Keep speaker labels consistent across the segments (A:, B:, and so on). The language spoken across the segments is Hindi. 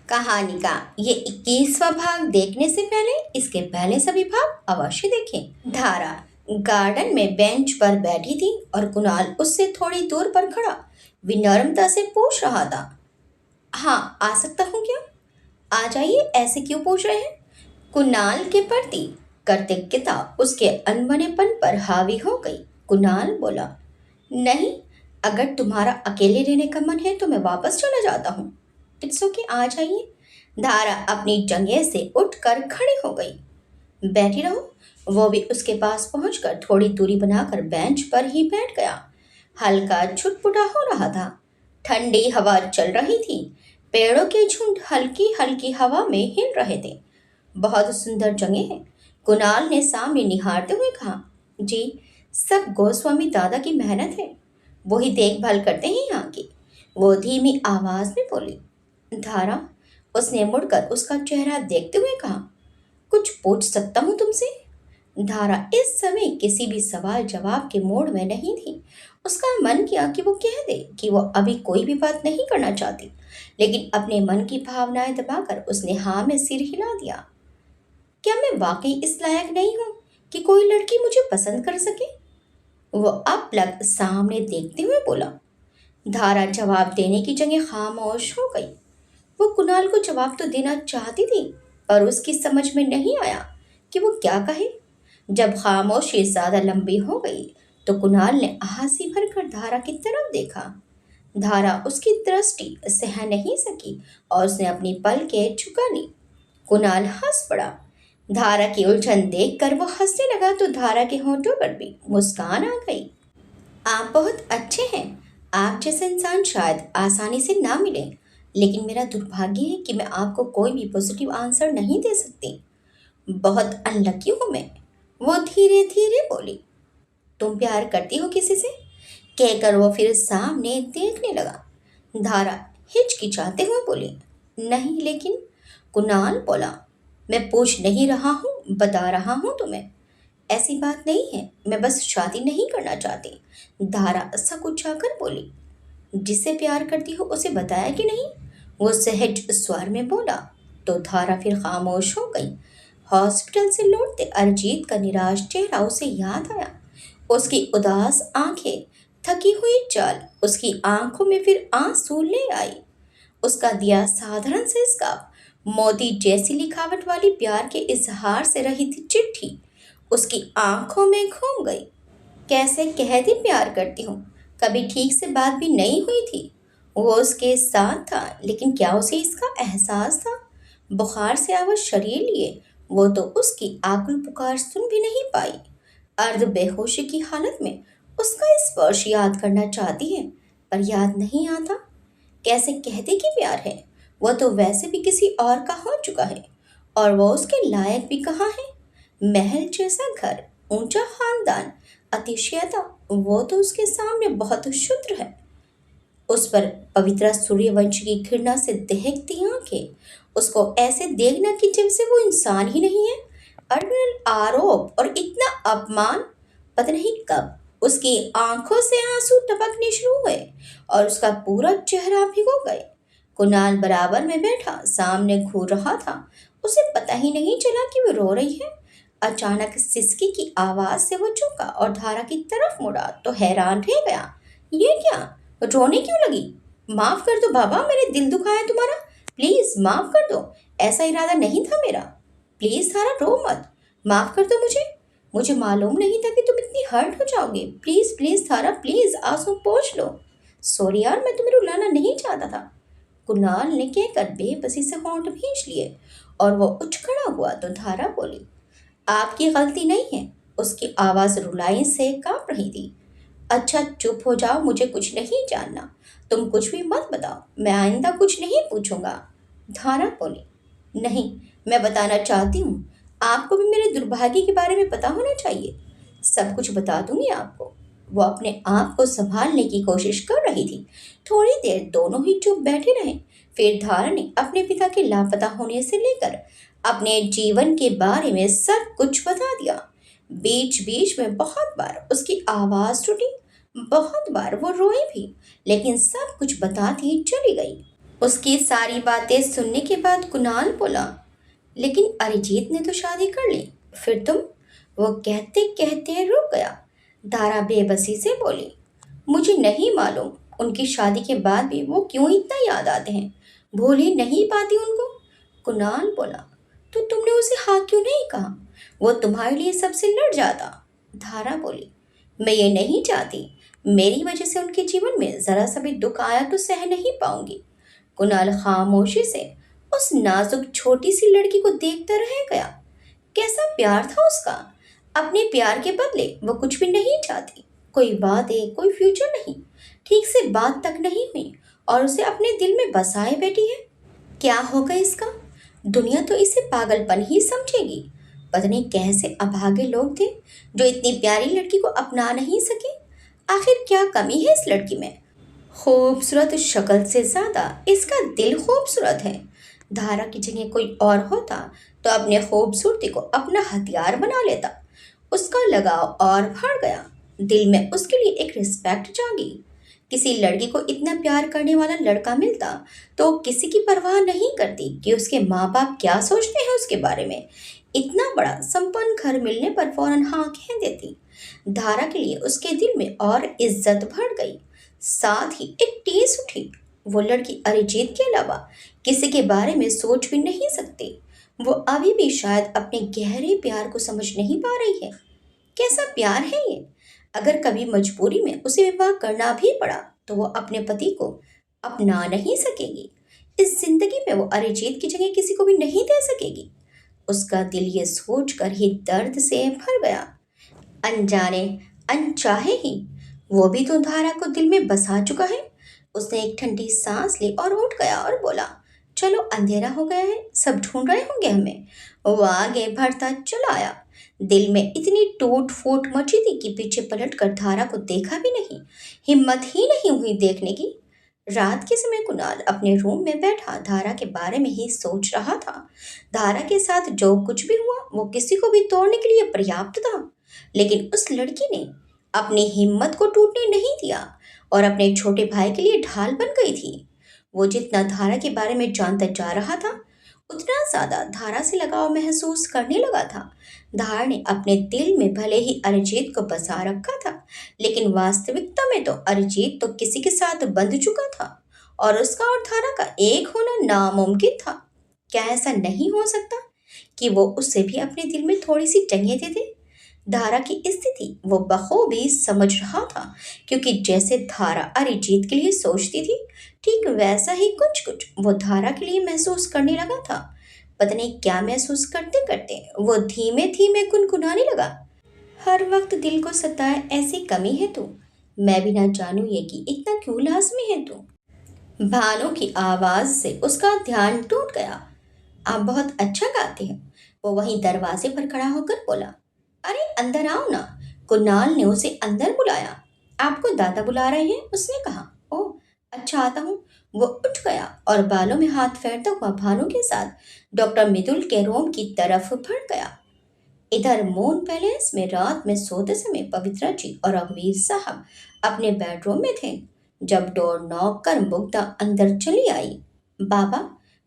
A: कहानी का ये 21वां भाग देखने से पहले इसके पहले सभी भाग अवश्य देखें। धारा गार्डन में बेंच पर बैठी थी और कुणाल उससे थोड़ी दूर पर खड़ा विनम्रता से पूछ रहा था। हाँ, आ सकता हूँ क्या? आ जाइए, ऐसे क्यों पूछ रहे हैं? कुणाल के प्रति कृतज्ञता उसके अनबनेपन पर हावी हो गई। कुणाल बोला, नहीं, अगर तुम्हारा अकेले रहने का मन है तो मैं वापस चला जाता हूँ। इट्स ओके, आ जाइए। धारा अपनी जगह से उठकर खड़ी हो गई। बैठी रहो। वो भी उसके पास पहुंचकर थोड़ी दूरी बनाकर बेंच पर ही बैठ गया। हल्का छुटपुटा हो रहा था। ठंडी हवा चल रही थी। पेड़ों के झुंड हल्की हल्की हवा में हिल रहे थे। बहुत सुंदर जगह है, कुणाल ने सामने निहारते हुए कहा। जी, सब गोस्वामी दादा की मेहनत है। वही देखभाल करते हैं यहाँ की, वो धीमी आवाज में बोली। धारा, उसने मुड़कर उसका चेहरा देखते हुए कहा, कुछ पूछ सकता हूँ तुमसे? धारा इस समय किसी भी सवाल जवाब के मूड में नहीं थी। उसका मन किया कि वो कह दे कि वो अभी कोई भी बात नहीं करना चाहती, लेकिन अपने मन की भावनाएं दबाकर उसने हाँ में सिर हिला दिया। क्या मैं वाकई इस लायक नहीं हूँ कि कोई लड़की मुझे पसंद कर सके? वो अब लग सामने देखते हुए बोला। धारा जवाब देने की जगह खामोश हो गई। वो कुणाल को जवाब तो देना चाहती थी, पर उसकी समझ में नहीं आया कि वो क्या कहे। जब खामोशी ज्यादा लंबी हो गई तो कुणाल ने आंसी भरकर धारा की तरफ देखा। धारा उसकी दृष्टि सह नहीं सकी और उसने अपनी पलकें झुका ली। कुणाल हंस पड़ा। धारा की उलझन देखकर वो हंसने लगा तो धारा के होंठों पर भी मुस्कान आ गई। आप बहुत अच्छे हैं। आप जैसे इंसान शायद आसानी से ना मिले, लेकिन मेरा दुर्भाग्य है कि मैं आपको कोई भी पॉजिटिव आंसर नहीं दे सकती। बहुत अनलकी हूँ मैं, वो धीरे धीरे बोली। तुम प्यार करती हो किसी से? कहकर वो फिर सामने देखने लगा। धारा हिचकिचाते हुए बोली, नहीं, लेकिन। कुणाल बोला, मैं पूछ नहीं रहा हूँ, बता रहा हूँ तुम्हें। ऐसी बात नहीं है, मैं बस शादी नहीं करना चाहती। धारा सकुचाकर बोली। जिससे प्यार करती हो उसे बताया कि नहीं? वो सहज स्वर में बोला। तो धारा फिर खामोश हो गई। हॉस्पिटल से लौटते अरिजीत का निराश चेहरा उसे याद आया। उसकी उदास आंखें, थकी हुई चाल, उसकी आंखों में फिर आंसू ले आई। उसका दिया साधारण से स्कार्फ, मोती जैसी लिखावट वाली प्यार के इजहार से रही थी चिट्ठी उसकी आंखों में घूम गई। कैसे कह दी प्यार करती हूँ, कभी ठीक से बात भी नहीं हुई थी। वो उसके साथ था, लेकिन क्या उसे इसका एहसास था? बुखार से आवाज शरीर लिए वो तो उसकी आकुल पुकार सुन भी नहीं पाई। अर्ध बेहोशी की हालत में उसका स्पर्श याद करना चाहती है, पर याद नहीं आता। कैसे कहते कि प्यार है? वो तो वैसे भी किसी और का हो चुका है, और वो उसके लायक भी कहाँ है? महल जैसा घर, ऊंचा खानदान, अतिशयता, वो तो उसके सामने बहुत क्षुद्र है। उस पर पवित्र सूर्यवंश की घृणा से दहकती आंखें, उसको ऐसे देखना कि जैसे वो इंसान ही नहीं है। अड़ल आरोप और इतना अपमान। पता नहीं कब उसकी आंखों से आंसू टपकने शुरू हुए और उसका पूरा चेहरा भिगो गए। कुणाल बराबर में बैठा सामने घूर रहा था। उसे पता ही नहीं चला कि वो रो रही है। अचानक सिसकी की आवाज से वो झुका और धारा की तरफ मुड़ा तो हैरान रह गया। ये क्या? रोने क्यों लगी? माफ कर दो बाबा, मैंने दिल दुखाया तुम्हारा। प्लीज माफ कर दो, ऐसा इरादा नहीं था मेरा। प्लीज धारा, रो मत। माफ कर दो मुझे। मुझे मालूम नहीं था कि तुम इतनी हर्ट हो जाओगे। प्लीज प्लीज धारा, प्लीज आंसू पोंछ लो। सॉरी यार, मैं तुम्हें रुलाना नहीं चाहता था। कुणाल ने कहकर बेबसी से होंठ भींच लिए और वो उठ खड़ा हुआ तो धारा बोली, आपकी गलती नहीं है। उसकी आवाज रुलाई से कांप रही थी। अच्छा चुप हो जाओ, मुझे कुछ नहीं जानना। तुम कुछ भी मत बताओ, मैं आइंदा कुछ नहीं पूछूंगा। धारा बोली, नहीं, मैं बताना चाहती हूँ। आपको भी मेरे दुर्भाग्य के बारे में पता होना चाहिए। सब कुछ बता दूंगी आपको। वो अपने आप को संभालने की कोशिश कर रही थी। थोड़ी देर दोनों ही चुप बैठे रहे। फिर धारा ने अपने पिता के लापता होने से लेकर अपने जीवन के बारे में सब कुछ बता दिया। बीच बीच में बहुत बार उसकी आवाज टूटी, बहुत बार वो रोई भी, लेकिन सब कुछ बताती चली गई। उसकी सारी बातें सुनने के बाद कुणाल बोला, लेकिन अरिजीत ने तो शादी कर ली, फिर तुम? वो कहते कहते रुक गया। दारा बेबसी से बोली, मुझे नहीं मालूम उनकी शादी के बाद भी वो क्यों इतना याद आते हैं, भूल ही नहीं पाती उनको। कुणाल बोला, तो तुमने उसे हाँ क्यों नहीं कहा, वो तुम्हारे लिए सबसे लड़ जाता। धारा बोली, मैं ये नहीं चाहती, मेरी वजह से उनके जीवन में जरा सा भी दुख आया तो सह नहीं पाऊंगी। कुणाल खामोशी से उस नाजुक छोटी सी लड़की को देखता रह गया। कैसा प्यार था उसका। अपने प्यार के बदले वो कुछ भी नहीं चाहती, कोई वादे, कोई फ्यूचर नहीं, ठीक से बात तक नहीं हुई और उसे अपने दिल में बसाए बैठी है। क्या होगा इसका, दुनिया तो इसे पागलपन ही समझेगी। पता नहीं कैसे अभागे लोग थे जो इतनी प्यारी लड़की को अपना नहीं सके। आखिर क्या कमी है इस लड़की में। खूबसूरत शक्ल से ज्यादा इसका दिल खूबसूरत है। धारा की जगह कोई और होता तो अपने खूबसूरती को अपना हथियार बना लेता। उसका लगाव और बढ़ गया। दिल में उसके लिए एक रिस्पेक्ट जागी। किसी लड़की को इतना प्यार करने वाला लड़का मिलता तो किसी की परवाह नहीं करती कि उसके माँ बाप क्या सोचते हैं उसके बारे में। इतना बड़ा संपन्न घर मिलने पर फौरन हाँ कह देती। धारा के लिए उसके दिल में और इज्जत बढ़ गई। साथ ही एक टीस उठी। वो लड़की अरिजीत के अलावा किसी के बारे में सोच भी नहीं सकती। वो अभी भी शायद अपने गहरे प्यार को समझ नहीं पा रही है। कैसा प्यार है ये। अगर कभी मजबूरी में उसे विवाह करना भी पड़ा तो वो अपने पति को अपना नहीं सकेगी। इस जिंदगी में वो अरिजीत की जगह किसी को भी नहीं दे सकेगी। उसका दिल ये सोच कर ही दर्द से भर गया। अनजाने अनचाहे ही वो भी तो धारा को दिल में बसा चुका है। उसने एक ठंडी सांस ली और उठ गया और बोला, चलो अंधेरा हो गया है, सब ढूंढ रहे होंगे हमें। वो आगे बढ़ता चला आया। दिल में इतनी टूट फूट मची थी कि पीछे पलट कर धारा को देखा भी नहीं, हिम्मत ही नहीं हुई देखने की। रात के समय कुणाल अपने रूम में बैठा धारा के बारे में ही सोच रहा था। धारा के साथ जो कुछ भी हुआ वो किसी को भी तोड़ने के लिए पर्याप्त था, लेकिन उस लड़की ने अपनी हिम्मत को टूटने नहीं दिया और अपने छोटे भाई के लिए ढाल बन गई थी। वो जितना धारा के बारे में जानता जा रहा था उतना ज्यादा धारा से लगाव महसूस करने लगा था। धारा ने अपने दिल में भले ही अरिजीत को बसा रखा था, लेकिन वास्तविकता में तो अरिजीत तो किसी के साथ बंध चुका था और उसका और धारा का एक होना नामुमकिन था। क्या ऐसा नहीं हो सकता कि वो उससे भी अपने दिल में थोड़ी सी जगह दे दे। धारा की स्थिति वो बखूबी समझ रहा था, क्योंकि जैसे धारा अरिजीत के लिए सोचती थी ठीक वैसा ही कुछ कुछ वो धारा के लिए महसूस करने लगा था। पता नहीं क्या महसूस करते करते वो धीमे धीमे गुनगुनाने लगा, हर वक्त दिल को सताए ऐसी कमी है तू, मैं भी ना जानू ये कि इतना क्यों लाजमी है तू। भानु की आवाज से उसका ध्यान टूट गया। आप बहुत अच्छा गाते हैं। वो वहीं दरवाजे पर खड़ा होकर बोला, अरे अंदर आओ ना। कुणाल ने उसे अंदर बुलाया। आपको दादा बुला रहे हैं, उसने कहा। ओह अच्छा, आता हूँ। वो उठ गया और बालों में हाथ फेरता हुआ भानु के साथ डॉक्टर मिदुल के रूम की तरफ बढ़ गया। इधर मून पैलेस में रात में सोते समय पवित्रा जी और रघुवीर साहब अपने बेडरूम में थे जब डोर नॉक कर मुग्धा अंदर चली आई। बाबा,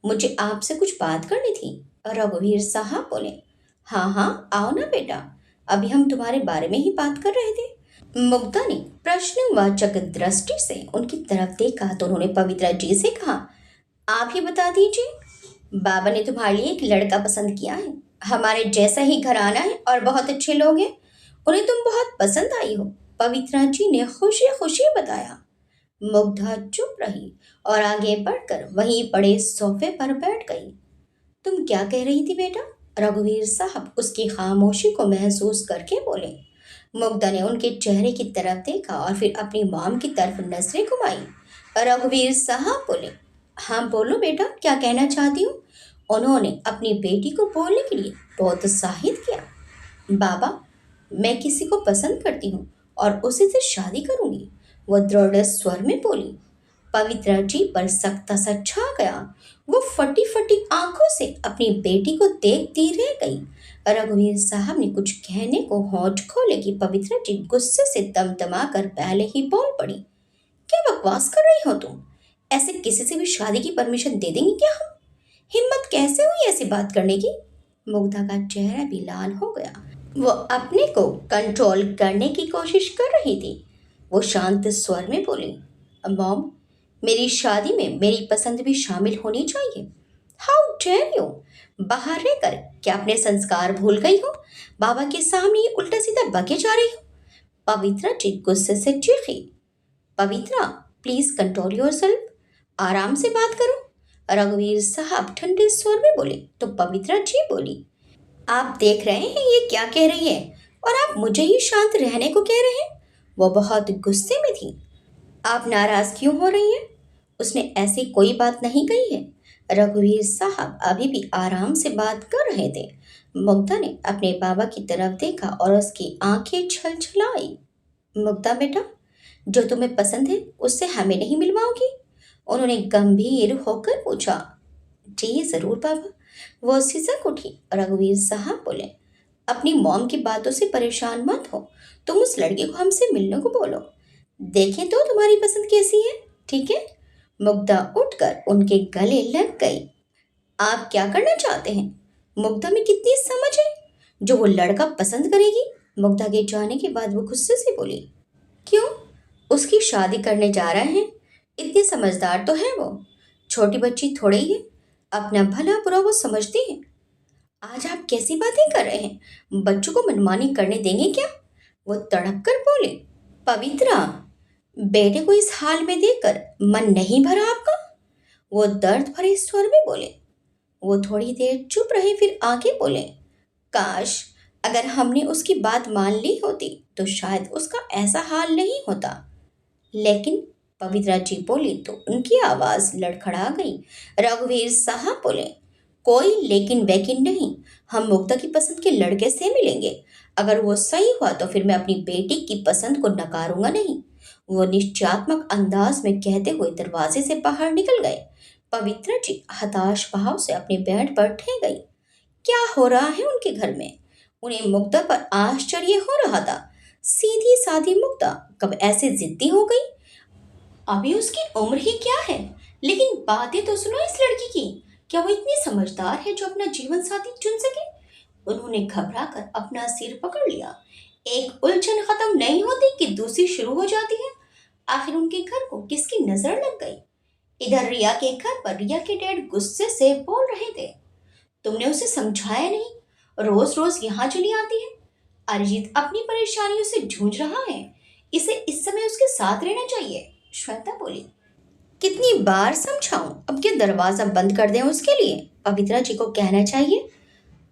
A: मुझे आपसे कुछ बात करनी थी। रघुवीर साहब बोले। हाँ हाँ, आओ ना बेटा, अभी हम तुम्हारे बारे में ही बात कर रहे थे। मुग्धा ने प्रश्नवाचक दृष्टि से उनकी तरफ देखा तो उन्होंने पवित्रा जी से कहा, आप ही बता दीजिए। बाबा ने तुम्हारे लिए एक लड़का पसंद किया है, हमारे जैसा ही घराना है और बहुत अच्छे लोग हैं, उन्हें तुम बहुत पसंद आई हो। पवित्रा जी ने खुशी खुशी बताया। मुग्धा चुप रही और आगे बढ़कर वहीं पड़े सोफे पर बैठ गई। तुम क्या कह रही थी बेटा? रघुवीर साहब उसकी खामोशी को महसूस करके बोले। मुग्धा ने उनके चेहरे की तरफ देखा और फिर अपनी मॉम की तरफ नजरें घुमाई। रघुवीर साहब बोले, हाँ बोलो बेटा, क्या कहना चाहती हूँ। उन्होंने अपनी बेटी को बोलने के लिए प्रोत्साहित किया। बाबा, मैं किसी को पसंद करती हूँ और उसी से शादी करूंगी, वो दृढ़ स्वर में बोली। पवित्रा जी पर सख्त सा छा गया। वो फटी फटी आंखों से अपनी बेटी को देखती रह गई। रघुवीर साहब ने कुछ कहने को होंठ खोले कि पवित्रा जी गुस्से से तमतमा कर पहले ही बोल पड़ी। क्या बकवास कर रही हो तुम? ऐसे किसी से भी शादी की परमिशन दे देंगे क्या हम? हिम्मत कैसे हुई ऐसी बात करने की? मुग्धा का चेहरा भी लाल हो गया। वो अपने को कंट्रोल करने की कोशिश कर रही थी। वो शांत स्वर में बोली, मॉम, मेरी शादी में मेरी पसंद भी शामिल होनी चाहिए। How dare you! बाहर रहकर क्या अपने संस्कार भूल गई हो? बाबा के सामने उल्टा सीधा बके जा रही हो। पवित्रा जी गुस्से से चीखी। पवित्रा, प्लीज कंट्रोल योरसेल्फ। आराम से बात करो। रघुवीर साहब ठंडे स्वर में बोले तो पवित्रा जी बोली, आप देख रहे हैं ये क्या कह रही है और आप मुझे ही शांत रहने को कह रहे हैं। वो बहुत गुस्से में थी। आप नाराज क्यों हो रही हैं? उसने ऐसी कोई बात नहीं कही है। रघुवीर साहब अभी भी आराम से बात कर रहे थे। मुग्धा ने अपने बाबा की तरफ देखा और उसकी आंखें छलछलाई। मुग्धा बेटा, जो तुम्हें पसंद है उससे हमें नहीं मिलवाओगी? उन्होंने गंभीर होकर पूछा। जी जरूर बाबा। वो सिसक उठी। रघुवीर साहब बोले, अपनी मॉम की बातों से परेशान मत हो। तुम उस लड़के को हमसे मिलने को बोलो। देखें तो तुम्हारी पसंद कैसी है, ठीक है? मुग्धा उठकर उनके गले लग गई। आप क्या करना चाहते हैं? मुग्धा में कितनी समझ है जो वो लड़का पसंद करेगी? मुग्धा के जाने के बाद वो गुस्से से बोली, क्यों? उसकी शादी करने जा रहे हैं। इतनी समझदार तो है वो। छोटी बच्ची थोड़ी ही है। अपना भला बुरा वो समझती है। आज आप कैसी बातें कर रहे हैं? बच्चों को मनमानी करने देंगे क्या? वो तड़प कर बोले। पवित्रा, बेटे को इस हाल में देखकर मन नहीं भरा आपका? वो दर्द भरे स्वर में बोले। वो थोड़ी देर चुप रहे फिर आगे बोले, काश अगर हमने उसकी बात मान ली होती तो शायद उसका ऐसा हाल नहीं होता। लेकिन पवित्रा जी बोली तो उनकी आवाज लड़खड़ा गई। रघुवीर साहब बोले, कोई लेकिन वैकिन नहीं। हम मुग्धा की पसंद के लड़के से मिलेंगे। अगर वो सही हुआ तो फिर मैं अपनी बेटी की पसंद को नकारूंगा नहीं। वो निश्चयात्मक अंदाज में कहते हुए दरवाजे से बाहर निकल गए। पवित्रा जी हताश भाव से अपने बेड पर ठह गई। क्या हो रहा है उनके घर में? उन्हें मुग्धा पर आश्चर्य हो रहा था। सीधी सादी मुग्धा कब ऐसे जिद्दी हो गई? अभी उसकी उम्र ही क्या है? लेकिन बातें तो सुनो इस लड़की की। क्या वो इतनी समझदार है जो अपना जीवन साथी चुन सके? उन्होंने घबरा कर अपना सिर पकड़ लिया। एक उलझन खत्म नहीं होती कि दूसरी शुरू हो जाती है। आखिर उनके घर को किसकी नजर लग गई? इधर रिया के घर पर रिया के डैड गुस्से से बोल रहे थे, तुमने उसे समझाया नहीं? रोज रोज यहाँ चली आती है। अरिजीत अपनी परेशानियों से जूझ रहा है। इसे इस समय उसके साथ रहना चाहिए। श्वेता बोली, कितनी बार समझाऊं? अब क्या दरवाजा बंद कर दें उसके लिए? पवित्रा जी को कहना चाहिए।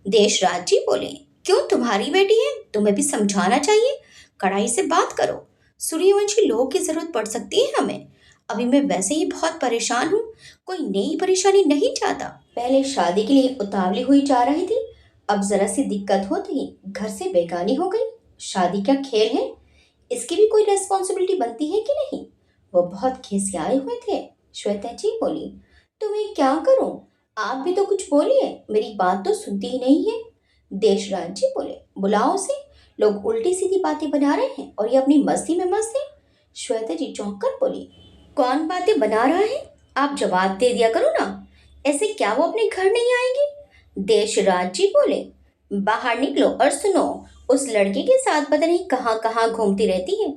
A: देशराज जी बोले, क्यों, तुम्हारी बेटी है, तुम्हें भी समझाना चाहिए। कड़ाई से बात करो। सूर्यवंशी लोगों की जरूरत पड़ सकती है हमें। अभी मैं वैसे ही बहुत परेशान हूँ। कोई नई परेशानी नहीं चाहता। पहले शादी के लिए उतावली हुई जा रही थी, अब जरा सी दिक्कत होती ही घर से बेगानी हो गई। शादी क्या खेल है? इसकी भी कोई रेस्पॉन्सिबिलिटी बनती है कि नहीं? वो बहुत खिसियाए हुए थे। श्वेता जी बोली, तो मैं क्या करूं? आप भी तो कुछ बोलिए, मेरी बात तो सुनती ही नहीं है। देशराज जी बोले, बुलाओ उसे। लोग उल्टी सीधी बातें बना रहे हैं और ये अपनी मस्ती में मस्त है। श्वेता जी चौंक कर बोली, कौन बातें बना रहा है? आप जवाब दे दिया करो ना। ऐसे क्या वो अपने घर नहीं आएंगे? देशराज जी बोले, बाहर निकलो और सुनो। उस लड़के के साथ पता नहीं कहाँ कहाँ घूमती रहती है।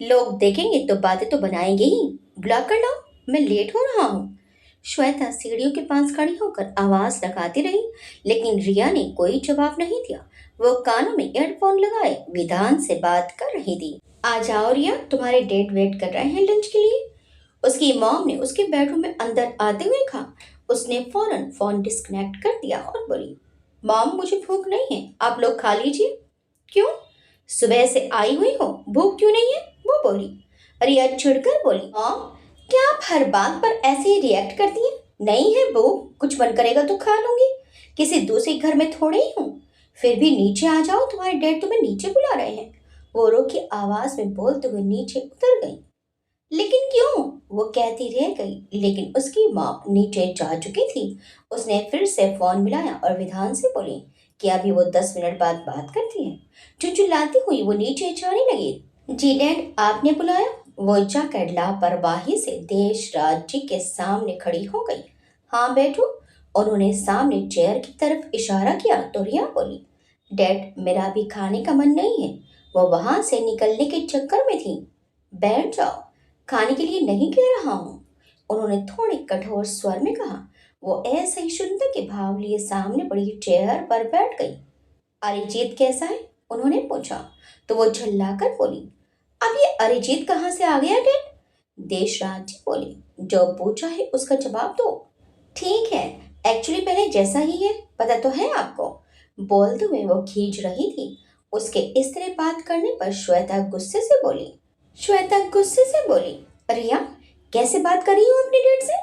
A: लोग देखेंगे तो बातें तो बनाएंगे ही। बुला कर लाओ, मैं लेट हो रहा हूँ। श्वेता सीढ़ियों के पास खड़ी होकर आवाज लगाती रही, लेकिन रिया ने कोई जवाब नहीं दिया। वो कानों में ईयरफोन लगाए विधान से बात कर रही थी। आ जाओ रिया, तुम्हारे डेट वेट कर रहे हैं लंच के लिए। उसकी मॉम ने उसके बेडरूम में अंदर आते हुए कहा। उसने फौरन फोन डिस्कनेक्ट कर दिया और बोली, मॉम मुझे भूख नहीं है, आप लोग खा लीजिए। क्यों? सुबह से आई हुई हो, भूख क्यों नहीं है? वो बोली। रिया चिढ़कर बोली, मॉम क्या आप हर बात पर ऐसे ही रिएक्ट करती हैं? नहीं है भूख, कुछ मन करेगा तो खा लूंगी। किसी दूसरे घर में थोड़े ही हूँ। फिर भी नीचे आ जाओ, तुम्हारे डैड तुम्हें नीचे बुला रहे हैं। वो रो की आवाज में बोलते हुए नीचे उतर गई। लेकिन क्यों? वो कहती रह गई, लेकिन उसकी माँ नीचे जा चुकी थी। उसने फिर से फोन मिलाया और विधान से बोली कि अभी वो 10 मिनट बाद बात करती है। चिल्लाती हुई वो नीचे जाने लगी। जी डैड, आपने बुलाया? वो जाकर लापरवाही से देश राज जी के सामने खड़ी हो गई। हाँ बैठो। उन्होंने सामने चेयर की तरफ इशारा किया तो रिया बोली, डैड मेरा अभी खाने का मन नहीं है। वो वहां से निकलने के चक्कर में थी। बैठ जाओ, खाने के लिए नहीं कह रहा हूँ, उन्होंने थोड़े कठोर स्वर में कहा। वो ऐसे ही शुद्धता के भाव लिए सामने पड़ी चेयर पर बैठ गई। अरिजीत कैसा है, उन्होंने पूछा तो वो झल्लाकर बोली, अब ये अरिजीत कहाँ से आ गया डैड? देशराज जी बोले, जो पूछा है उसका जवाब दो। ठीक है, एक्चुअली पहले जैसा ही है, पता तो है आपको। बोलते हुए वो खींच रही थी। उसके इस तरह बात करने पर श्वेता गुस्से से बोली। रिया, कैसे बात कर रही हो अपने डैड से?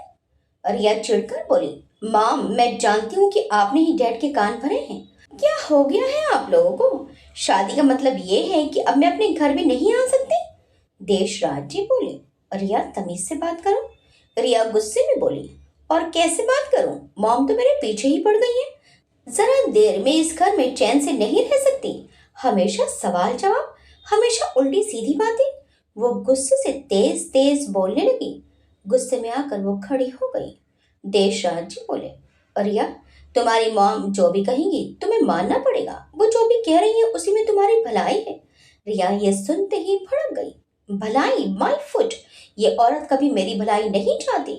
A: रिया चिढ़कर बोली, माम मैं जानती हूँ कि आपने ही डैड के कान भरे हैं। क्या हो गया है आप लोगों को? शादी का मतलब ये है कि अब मैं अपने घर में नहीं आ सकती? देशराज जी बोले। रिया तमीज से बात करो। रिया गुस्से में बोली, और कैसे बात करूं? मॉम तो मेरे पीछे ही पड़ गई है। जरा देर में इस घर में चैन से नहीं रह सकती। हमेशा सवाल जवाब, हमेशा उल्टी सीधी बातें। वो गुस्से से तेज तेज बोलने लगी। गुस्से में आकर वो खड़ी हो गई। देशराज जी बोले, रिया तुम्हारी मॉम जो भी कहेंगी तुम्हें मानना पड़ेगा। वो जो भी कह रही है उसी में तुम्हारी भलाई है। रिया ये सुनते ही भड़क गई। भलाई माय फुट, ये औरत कभी मेरी भलाई नहीं चाहती।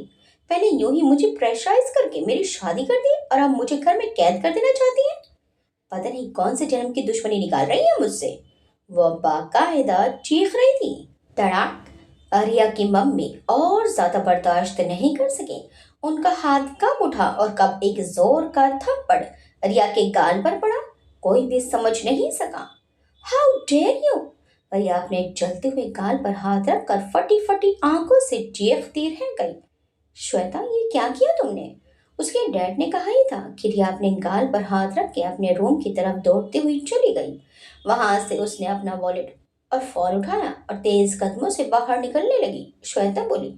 A: पहले यूं ही मुझे प्रेशराइज करके मेरी शादी कर दी और अब मुझे घर में कैद कर देना चाहती है। पता नहीं कौन से जन्म की दुश्मनी निकाल रही है मुझसे। वो बाकायदा चीख रही थी। तड़ाक। रिया की मम्मी और ज्यादा बर्दाश्त नहीं कर सके। उनका हाथ कब उठा और कब एक जोर का थप्पड़ रिया के गाल पर पड़ा, कोई भी समझ नहीं सका। How dare you! रिया अपने जलते हुए गाल पर हाथ रखकर फटी फटी आंखों से चीखती रह गई। श्वेता ये क्या किया तुमने? उसके डैड ने कहा ही था कि रिया अपने गाल पर हाथ रख के अपने रूम की तरफ दौड़ती हुई चली गई। वहां से उसने अपना वॉलेट और फोन उठाया और तेज कदमों से बाहर निकलने लगी। श्वेता बोली,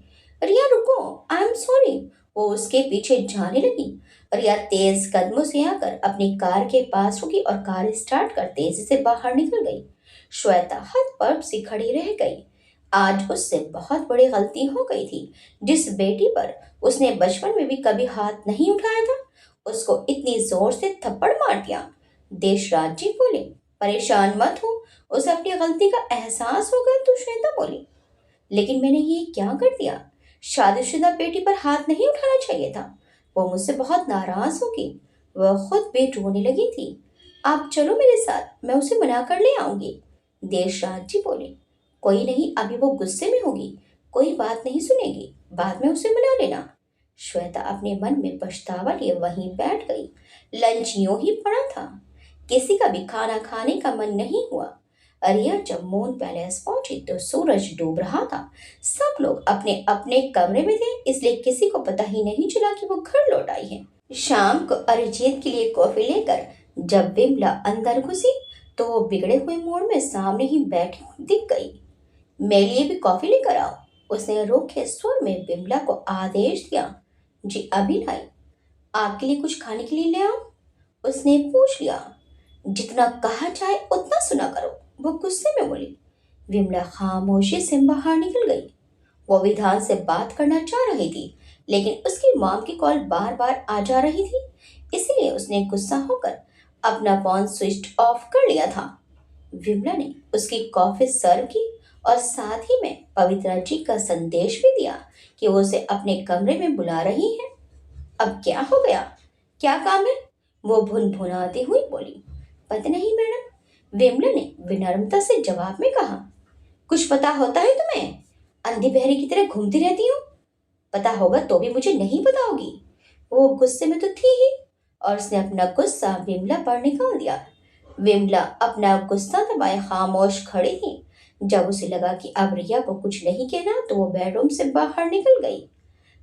A: रिया रुको, आई एम सॉरी। वो उसके पीछे जाने लगी। रिया तेज कदमों से आकर अपनी कार के पास रुकी और कार स्टार्ट कर तेजी से बाहर निकल गई। श्वेता हतप्रभ सी खड़ी रह गई। आज उससे बहुत बड़ी गलती हो गई थी। जिस बेटी पर उसने बचपन में भी कभी हाथ नहीं उठाया था, उसको इतनी जोर से थप्पड़ मार दिया। देशराज जी बोले, परेशान मत हो, उसे अपनी गलती का एहसास हो गया। तो श्वेता बोली, लेकिन मैंने ये क्या कर दिया? शादीशुदा बेटी पर हाथ नहीं उठाना चाहिए था। वो मुझसे बहुत नाराज होगी। वह खुद भी रोने लगी थी। आप चलो मेरे साथ, मैं उसे मना कर ले आऊंगी। देशराज जी बोले, कोई नहीं, अभी वो गुस्से में होगी, कोई बात नहीं सुनेगी, बाद में उसे मना लेना। श्वेता अपने मन में पछतावा लिए वहीं बैठ गई। लंच यूं ही पड़ा था। किसी का भी खाना खाने का मन नहीं हुआ। रिया जब मून पैलेस पहुंची तो सूरज डूब रहा था। सब लोग अपने अपने कमरे में थे, इसलिए किसी को पता ही नहीं चला कि वो घर लौट आई है। शाम को अरिजीत के लिए कॉफी लेकर जब विमला अंदर घुसी तो वो बिगड़े हुए मूड में सामने ही बैठी दिख गई। मेरे लिए भी कॉफी लेकर आओ, उसने रूखे स्वर में विमला को आदेश दिया। जी अभी लाई। आपके लिए कुछ खाने के लिए ले आओ, उसने पूछ लिया। जितना कहा जाए उतना सुना करो, वो गुस्से में बोली। विमला खामोशी से बाहर निकल गई। वो विधान से बात करना चाह रही थी, लेकिन उसकी मॉम की कॉल बार बार आ जा रही थी, इसलिए उसने गुस्सा होकर अपना फोन स्विच ऑफ कर लिया था। विमला ने उसकी कॉफी सर्व की और साथ ही में पवित्रा जी का संदेश भी दिया कि वो उसे अपने कमरे में बुला रही है। अब क्या हो गया? क्या काम है? वो भुनभुनाती हुई बोली। पता नहीं मैडम, विमला ने विनम्रता से जवाब में कहा। कुछ पता होता है तुम्हें? अंधी बहरी की तरह घूमती रहती हो। पता होगा तो भी मुझे नहीं बताओगी। वो गुस्से में तो थी ही और उसने अपना गुस्सा विमला पर निकाल दिया। विमला अपना गुस्सा दबाए खामोश खड़ी थी। जब उसे लगा कि अब रिया को कुछ नहीं कहना तो वो बेडरूम से बाहर निकल गई।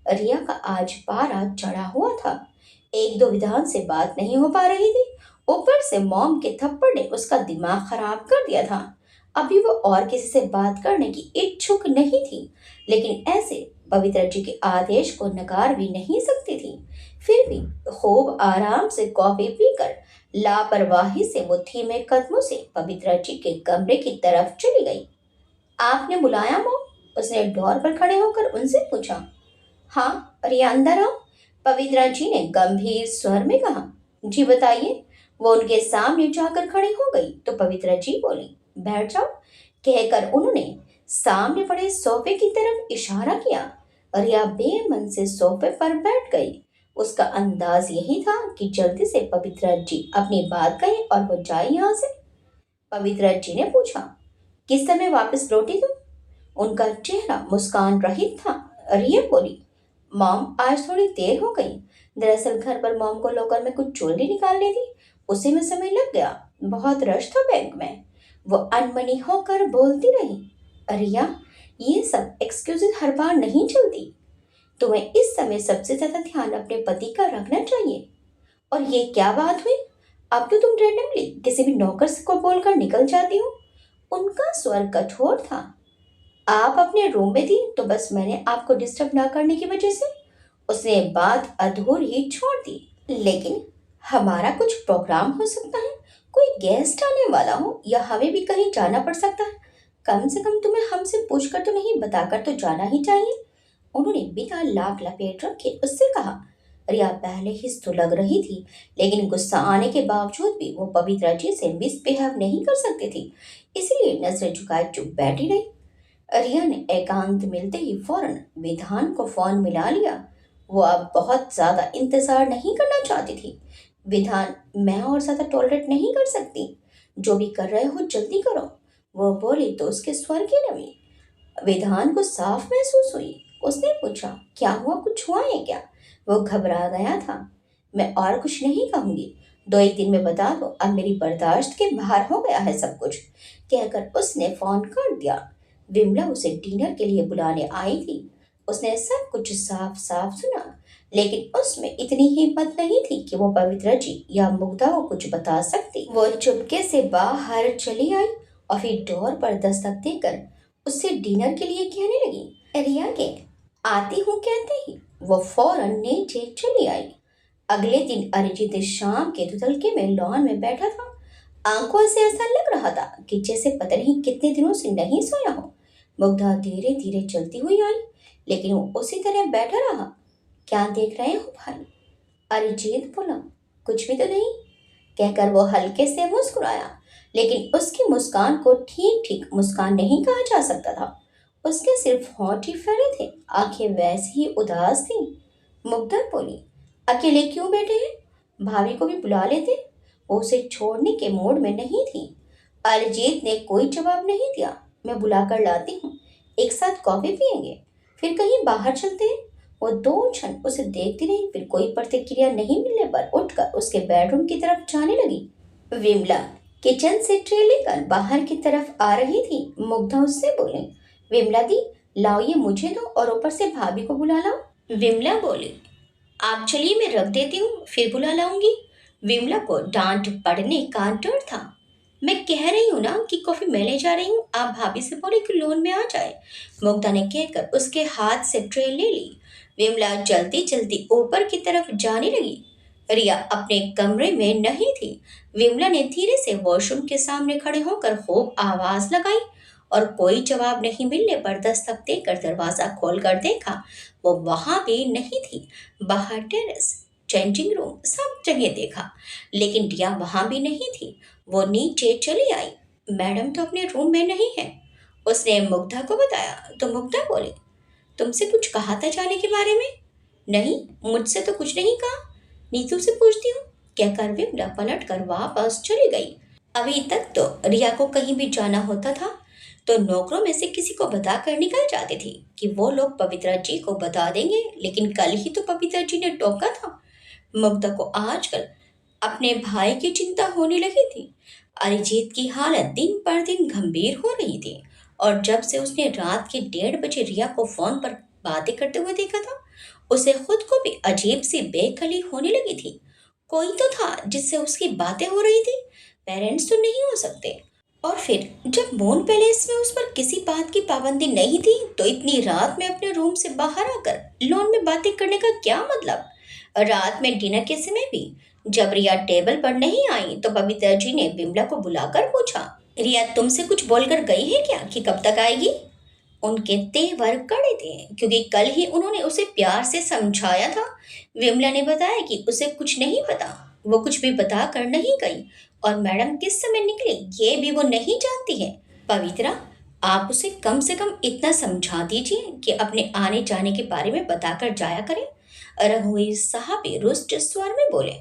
A: रिया का आज पारा चढ़ा हुआ था। एक दो विधान से बात नहीं हो पा रही थी, ऊपर से मॉम के थप्पड़ ने उसका दिमाग खराब कर दिया था। अभी वो और किसी से बात करने की इच्छुक नहीं थी, लेकिन ऐसे पवित्र जी के आदेश को नकार भी नहीं सकती थी। फिर भी खूब आराम से कॉफी पीकर लापरवाही से वो धीमे कदमों से पवित्र जी के कमरे की तरफ चली गई। आपने बुलाया मॉम? उसने डोर पर खड़े होकर उनसे पूछा। हाँ, रिया अंदर आओ, पवित्रा जी ने गंभीर स्वर में कहा। जी बताइए। वो उनके सामने जाकर खड़ी हो गई तो पवित्रा जी बोली, बैठ जाओ, कहकर उन्होंने सामने पड़े सोफे की तरफ इशारा किया। रिया बेमन से सोफे पर बैठ गई। उसका अंदाज यही था कि जल्दी से पवित्रा जी अपनी बात कहें और वो जाए यहाँ से। पवित्रा जी ने पूछा, किस समय वापस लौटी तुम? उनका चेहरा मुस्कान रहित था। रिया बोली, मॉम आज थोड़ी देर हो गई। दरअसल घर पर मॉम को लॉकर में कुछ ज्वेलरी निकालनी थी, उसी में समय लग गया। बहुत रश था बैंक में। वो अनमनी होकर बोलती रही। रिया, ये सब एक्सक्यूजेज हर बार नहीं चलती। तुम्हें इस समय सबसे ज्यादा ध्यान अपने पति का रखना चाहिए। और ये क्या बात हुई? अब तो तुम रैंडमली किसी भी नौकर को बोलकर निकल जाती हो। उनका स्वर कठोर था। आप अपने रूम में थी तो बस मैंने आपको डिस्टर्ब ना करने की वजह से उसने बात अधूरी ही छोड़ दी। लेकिन हमारा कुछ प्रोग्राम हो सकता है, कोई गेस्ट आने वाला हो या हमें भी कहीं जाना पड़ सकता है। कम से कम तुम्हें हमसे पूछकर तो नहीं, बताकर तो जाना ही चाहिए। उन्होंने बिना लाख लपेट रखे उससे कहा। रिया पहले ही सुलग रही थी, लेकिन गुस्सा आने के बावजूद भी वो पवित्रा जी से मिसबिहेव नहीं कर सकती थी, इसलिए नजरें झुकाए चुप बैठी रही। रिया ने एकांत मिलते ही फौरन विधान को फोन मिला लिया। वो अब बहुत ज्यादा इंतजार नहीं करना चाहती थी। विधान, मैं और ज्यादा टॉलरेट नहीं कर सकती। जो भी कर रहे हो जल्दी करो। वो बोली तो उसके स्वर की नमी विधान को साफ महसूस हुई। उसने पूछा, क्या हुआ, कुछ हुआ है क्या? वो घबरा गया था। मैं और कुछ नहीं कहूंगी, 2 एक दिन में बता दो, अब मेरी बर्दाश्त के बाहर हो गया है सब कुछ, कहकर उसने फोन कर दिया। विमला उसे डिनर के लिए बुलाने आई थी। उसने सब कुछ साफ साफ सुना, लेकिन उसमें इतनी हिम्मत नहीं थी कि वो पवित्रा जी या मुग्धा को कुछ बता सकती। वो चुपके से बाहर चली आई और फिर डोर पर दस्तक देकर उससे डिनर के लिए कहने लगी। रिया के आती हूँ कहते ही वो फौरन नीचे चली आई। अगले दिन अरिजीत शाम के धुतलके में लॉन में बैठा था। आंखों से ऐसा लग रहा था कि जैसे पता नहीं कितने दिनों से नहीं सोया हो। मुग्धा धीरे धीरे चलती हुई आई, लेकिन वो उसी तरह बैठा रहा। क्या देख रहे हो भाई? अरिजीत बोला। कुछ भी तो नहीं, कहकर वो हल्के से मुस्कुराया, लेकिन उसकी मुस्कान को ठीक ठीक मुस्कान नहीं कहा जा सकता था। उसके सिर्फ होंठ ही फैले थे, आंखें वैसी ही उदास थी। मुग्धा बोली, अकेले क्यों बैठे हैं? भाभी को भी बुला लेते। वो उसे छोड़ने के मूड में नहीं थी। अरिजीत ने कोई जवाब नहीं दिया। मैं बुलाकर लाती हूँ, एक साथ कॉफी पियेंगे, फिर कहीं बाहर चलते हैं। वो 2 क्षण उसे देखती रही, फिर कोई प्रतिक्रिया नहीं मिलने पर उठकर उसके बेडरूम की तरफ जाने लगी। विमला किचन से ट्रे लेकर बाहर की तरफ आ रही थी। मुग्धा उससे बोली, विमला दी, लाओ ये मुझे दो और ऊपर से भाभी को बुला लाओ। विमला बोली, आप चलिए मैं रख देती हूँ, फिर बुला लाऊंगी। विमला को डांट पड़ने का डर था। मैं कह रही हूँ ना कि कॉफी मैं ले जा रही हूँ, आप भाभी से बोले कि लोन में आ जाए। मुग्धा ने कहकर उसके हाथ से ट्रे ले ली। विमला जल्दी जल्दी ऊपर की तरफ जाने लगी। रिया अपने कमरे में नहीं थी। विमला ने धीरे से वॉशरूम के सामने खड़े होकर खूब आवाज लगाई और कोई जवाब नहीं मिलने पर दस्तक देकर दरवाजा खोलकर देखा। वो वहां भी नहीं थी। बाहर टेरेस, चेंजिंग रूम, सब जगह देखा, लेकिन रिया वहां भी नहीं थी। वो नीचे चली आई। मैडम तो अपने रूम में नहीं है, उसने मुग्धा को बताया। तो मुग्धा बोली, तुमसे कुछ कहा था जाने के बारे में? नहीं, मुझसे तो कुछ नहीं कहा, नीतू से पूछती हूँ, कहकर विमला पलट कर वापस चली गई। अभी तक तो रिया को कहीं भी जाना होता था तो नौकरों में से किसी को बता कर निकल जाती थी कि वो लोग पवित्रा जी को बता देंगे, लेकिन कल ही तो पवित्रा जी ने टोका था। मुग्धा को आजकल अपने भाई की चिंता होने लगी थी। अरिजीत की हालत दिन पर दिन गंभीर हो रही थी और जब से उसने रात के 1:30 बजे रिया को फोन पर बातें करते हुए देखा था, उसे खुद को भी अजीब सी बेखली होने लगी थी। कोई तो था जिससे उसकी बातें हो रही थी, पेरेंट्स तो नहीं हो सकते। और फिर जब मून पैलेस में उस पर किसी बात की पाबंदी नहीं थी तो इतनी रात में अपने रूम से बाहर आकर लॉन में बातें करने का क्या मतलब? रात में डिनर के समय भी जब रिया टेबल पर नहीं आई तो बबीता जी ने बिमला को बुलाकर पूछा, रिया तुमसे कुछ बोलकर गई है क्या कि कब तक आएगी? उनके तेवर कड़े थे क्योंकि कल ही उन्होंने उसे प्यार से समझाया था। विमला ने बताया कि उसे कुछ नहीं पता, वो कुछ भी बता कर नहीं गई और मैडम किस समय निकली ये भी वो नहीं जानती है। पवित्रा, आप उसे कम से कम इतना समझा दीजिए कि अपने आने जाने के बारे में बताकर जाया करें। रघुवीर साहब भी रुष्ट स्वर में बोले,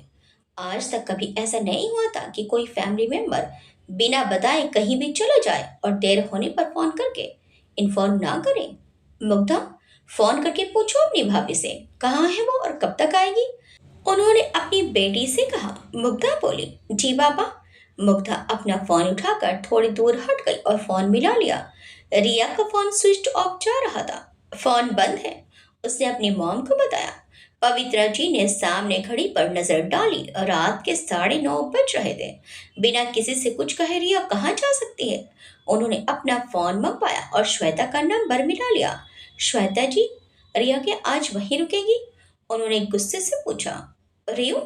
A: आज तक कभी ऐसा नहीं हुआ था कि कोई फैमिली मेंबर बिना बताए कहीं भी चला जाए और देर होने पर फोन करके इन्फॉर्म ना करे। मुग्धा, फोन करके पूछो अपनी भाभी से कहाँ है वो और कब तक आएगी, उन्होंने अपनी बेटी से कहा। मुग्धा बोली, जी पापा। मुग्धा अपना फोन उठाकर थोड़ी दूर हट गई और फोन मिला लिया। रिया का फोन स्विच ऑफ जा रहा था। फोन बंद है, उसने अपनी मॉम को बताया। पवित्रा जी ने सामने घड़ी पर नजर डाली। रात के 9:30 बज रहे थे। बिना किसी से कुछ कहे रिया कहाँ जा सकती है। उन्होंने अपना फोन मंगवाया और श्वेता का नंबर मिला लिया। श्वेता जी, रिया के आज वहीं रुकेगी, उन्होंने गुस्से से पूछा। रियो,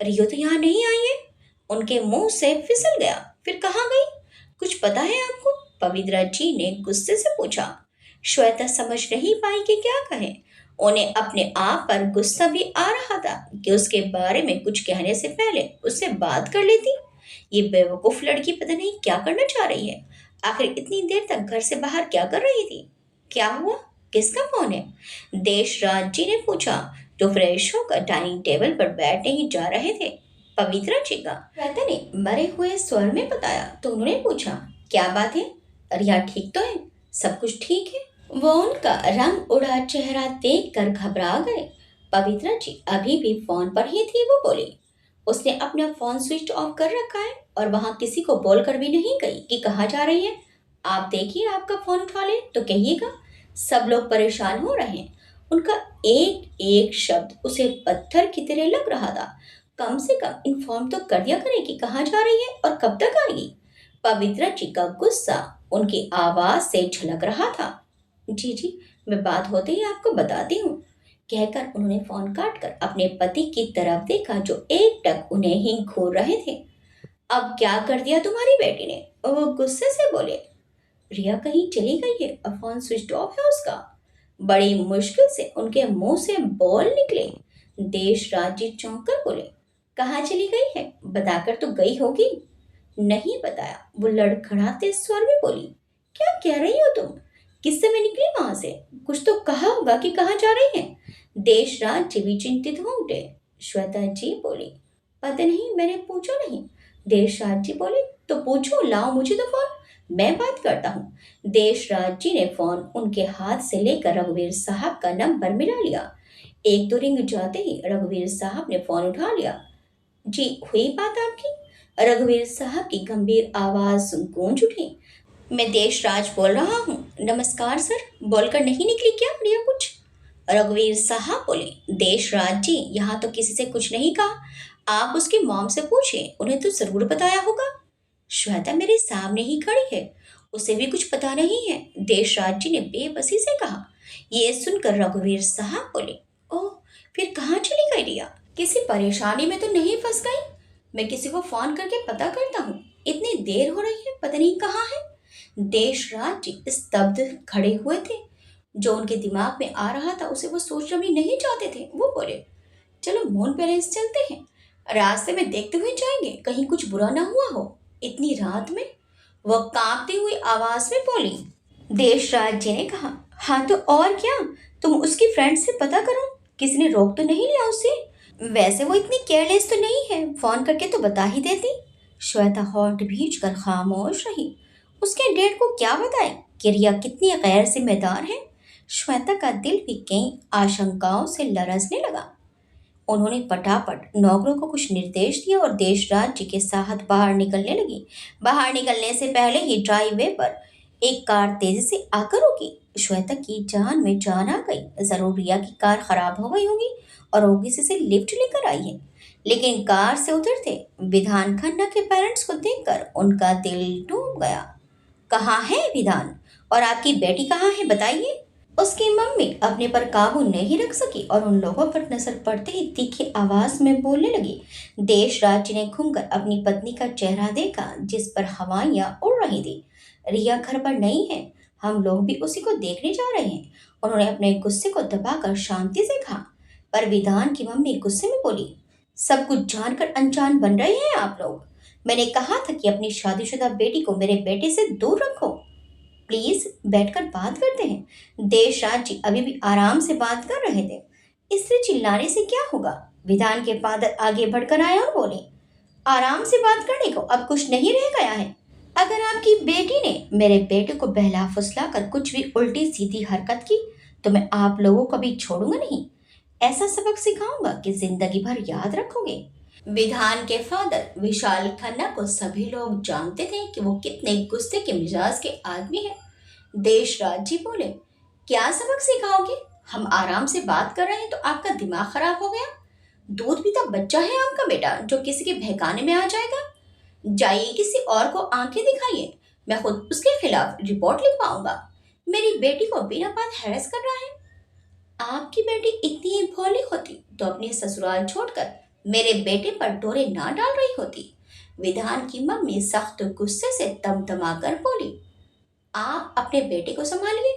A: रियो तो यहाँ नहीं आई है, उनके मुंह से फिसल गया। फिर कहाँ गई, कुछ पता है आपको, पवित्रा जी ने गुस्से से पूछा। श्वेता समझ नहीं पाई कि क्या कहे। उन्हें अपने आप पर गुस्सा भी आ रहा था कि उसके बारे में कुछ कहने से पहले उससे बात कर लेती। ये बेवकूफ लड़की पता नहीं क्या करना चाह रही है। आखिर इतनी देर तक घर से बाहर क्या कर रही थी। क्या हुआ, किसका फोन है, देशराज जी ने पूछा, जो फ्रेश होकर डाइनिंग टेबल पर बैठने ही जा रहे थे। पवित्रा जी का, श्वेता ने मरे हुए स्वर में बताया। तो उन्होंने पूछा, क्या बात है, रिया ठीक तो है, सब कुछ ठीक है। वो उनका रंग उड़ा चेहरा देख कर घबरा गए। पवित्रा जी अभी भी फोन पर ही थी। वो बोली, उसने अपना फोन स्विच ऑफ कर रखा है और वहां किसी को बोलकर भी नहीं गई कि कहाँ जा रही है। आप देखिए, आपका फोन उठा ले तो कहिएगा। सब लोग परेशान हो रहे हैं। उनका एक एक शब्द उसे पत्थर की तरह लग रहा था। कम से कम इन्फॉर्म तो कर दिया करे कि कहाँ जा रही है और कब तक आएगी। पवित्रा जी का गुस्सा उनकी आवाज से झलक रहा था। जी जी, मैं बात होते ही आपको बताती हूँ, कहकर उन्होंने फोन काटकर अपने पति की तरफ देखा जो एक टक उन्हें ही घूर रहे थे। अब क्या कर दिया तुम्हारी बेटी ने, वो गुस्से से बोले। रिया कहीं चली गई है और फोन स्विच ऑफ है उसका। बड़ी मुश्किल से उनके मुंह से बोल निकले। देश राज्य चौंक कर बोले, कहाँ चली गई है, बताकर तो गई होगी। नहीं बताया, वो लड़खड़ाते स्वर में बोली। क्या कह रही हो तुम, किस समय निकली वहां से, कुछ तो कहा होगा कि कहाँ जा रही है। देश राज्य भी चिंतित हो उठे। श्वेता जी बोली, पता नहीं, मैंने पूछा नहीं। देश राज जी बोले, तो पूछो, लाओ मुझे तो फोन, मैं बात करता हूँ। देशराज जी ने फोन उनके हाथ से लेकर रघुवीर साहब का नंबर मिला लिया। एक दो रिंग जाते ही रघुवीर साहब ने फोन उठा लिया। जी, हुई बात आपकी, रघुवीर साहब की गंभीर आवाज गूंज उठी। मैं देशराज बोल रहा हूँ। नमस्कार सर, बोलकर नहीं निकली क्या रिया कुछ, रघुवीर साहब बोले। देशराज जी, यहाँ तो किसी से कुछ नहीं कहा, आप उसकी मॉम से पूछिए, उन्हें तो जरूर बताया होगा। श्वेता मेरे सामने ही खड़ी है, उसे भी कुछ पता नहीं है, देशराज जी ने बेबसी से कहा। ये सुनकर रघुवीर साहब बोले, ओह, फिर कहाँ चली गई रिया, किसी परेशानी में तो नहीं फंस गई। मैं किसी को फोन करके पता करता हूँ, इतनी देर हो रही है, पता नहीं कहाँ है। देशराज जी स्तब्ध खड़े हुए थे। जो उनके दिमाग में आ रहा था उसे वो सोचना भी नहीं चाहते थे। वो बोले, चलो मोहन पैलेस चलते हैं, रास्ते में देखते हुए जाएंगे, कहीं कुछ बुरा ना हुआ हो। इतनी रात में, वह कांपती हुई आवाज में बोली। देशराज जी ने कहा, हाँ तो और क्या, तुम उसकी फ्रेंड से पता करो, किसी ने रोक तो नहीं लिया उसे, वैसे वो इतनी केयरलेस तो नहीं है, फोन करके तो बता ही देती। श्वेता होंठ भींच कर खामोश रही। उसके डेड को क्या बताए कि रिया कितनी गैर जिम्मेदार है। श्वेता का दिल भी कई आशंकाओं से लरसने लगा। उन्होंने फटाफट नौकरों को कुछ निर्देश दिया और देशराज जी के साथ बाहर निकलने लगी। बाहर निकलने से पहले ही ड्राइवे पर एक कार तेजी से आकर रुकी। श्वेता की जान में जान आ गई। जरूर रिया की कार खराब हो गई होगी और वो किसी से लिफ्ट लेकर आई है। लेकिन कार से उतरते विधान खन्ना के पेरेंट्स को देखकर उनका दिल डूब गया। कहाँ है विधान, और आपकी बेटी कहाँ है, बताइए। उसकी मम्मी अपने पर काबू नहीं रख सकी और उन लोगों पर नजर पड़ते ही तीखी आवाज में बोलने लगी। देशराज जी ने घूमकर अपनी पत्नी का चेहरा देखा जिस पर हवाइयां उड़ रही थी। रिया घर पर नहीं है, हम लोग भी उसी को देखने जा रहे हैं। उन्होंने अपने गुस्से को दबाकर शांति से कहा। पर विधान की मम्मी गुस्से में बोली, सब कुछ जानकर अनजान बन रहे हैं आप लोग। मैंने कहा था कि अपनी शादीशुदा बेटी को मेरे बेटे से दूर रखो। प्लीज बैठकर बात करते हैं। देशराज जी अभी भी आराम से बात कर रहे थे। इससे चिल्लाने से क्या होगा? विधान के फादर आगे बढ़कर आए और बोले, आराम से बात करने को अब कुछ नहीं रह गया है। अगर आपकी बेटी ने मेरे बेटे को बहला फुसला कर कुछ भी उल्टी सीधी हरकत की तो मैं आप लोगों को भी छोड़ूंगा नहीं। ऐसा सबक सिखाऊंगा कि जिंदगी भर याद रखोगे। विधान के फादर विशाल खन्ना को सभी लोग जानते थे कि वो कितने गुस्से के मिजाज के आदमी हैं। देशराज जी बोले, क्या सबक सिखाओगे? हम आराम से बात कर रहे हैं तो आपका दिमाग खराब हो गया? दूध पीता बच्चा है आपका बेटा जो किसी के बहकाने में आ जाएगा? जाइए किसी और को आंखें दिखाइए। मैं खुद उसके खिलाफ रिपोर्ट लिखवाऊंगा। मेरी बेटी को बिना बात हैरेस कर रहा है। आपकी बेटी इतनी भोली होती तो अपने ससुराल छोड़कर मेरे बेटे पर डोरे ना डाल रही होती। विधान की मम्मी सख्त गुस्से से तमतमाकर बोली, आप अपने बेटे को संभालिए।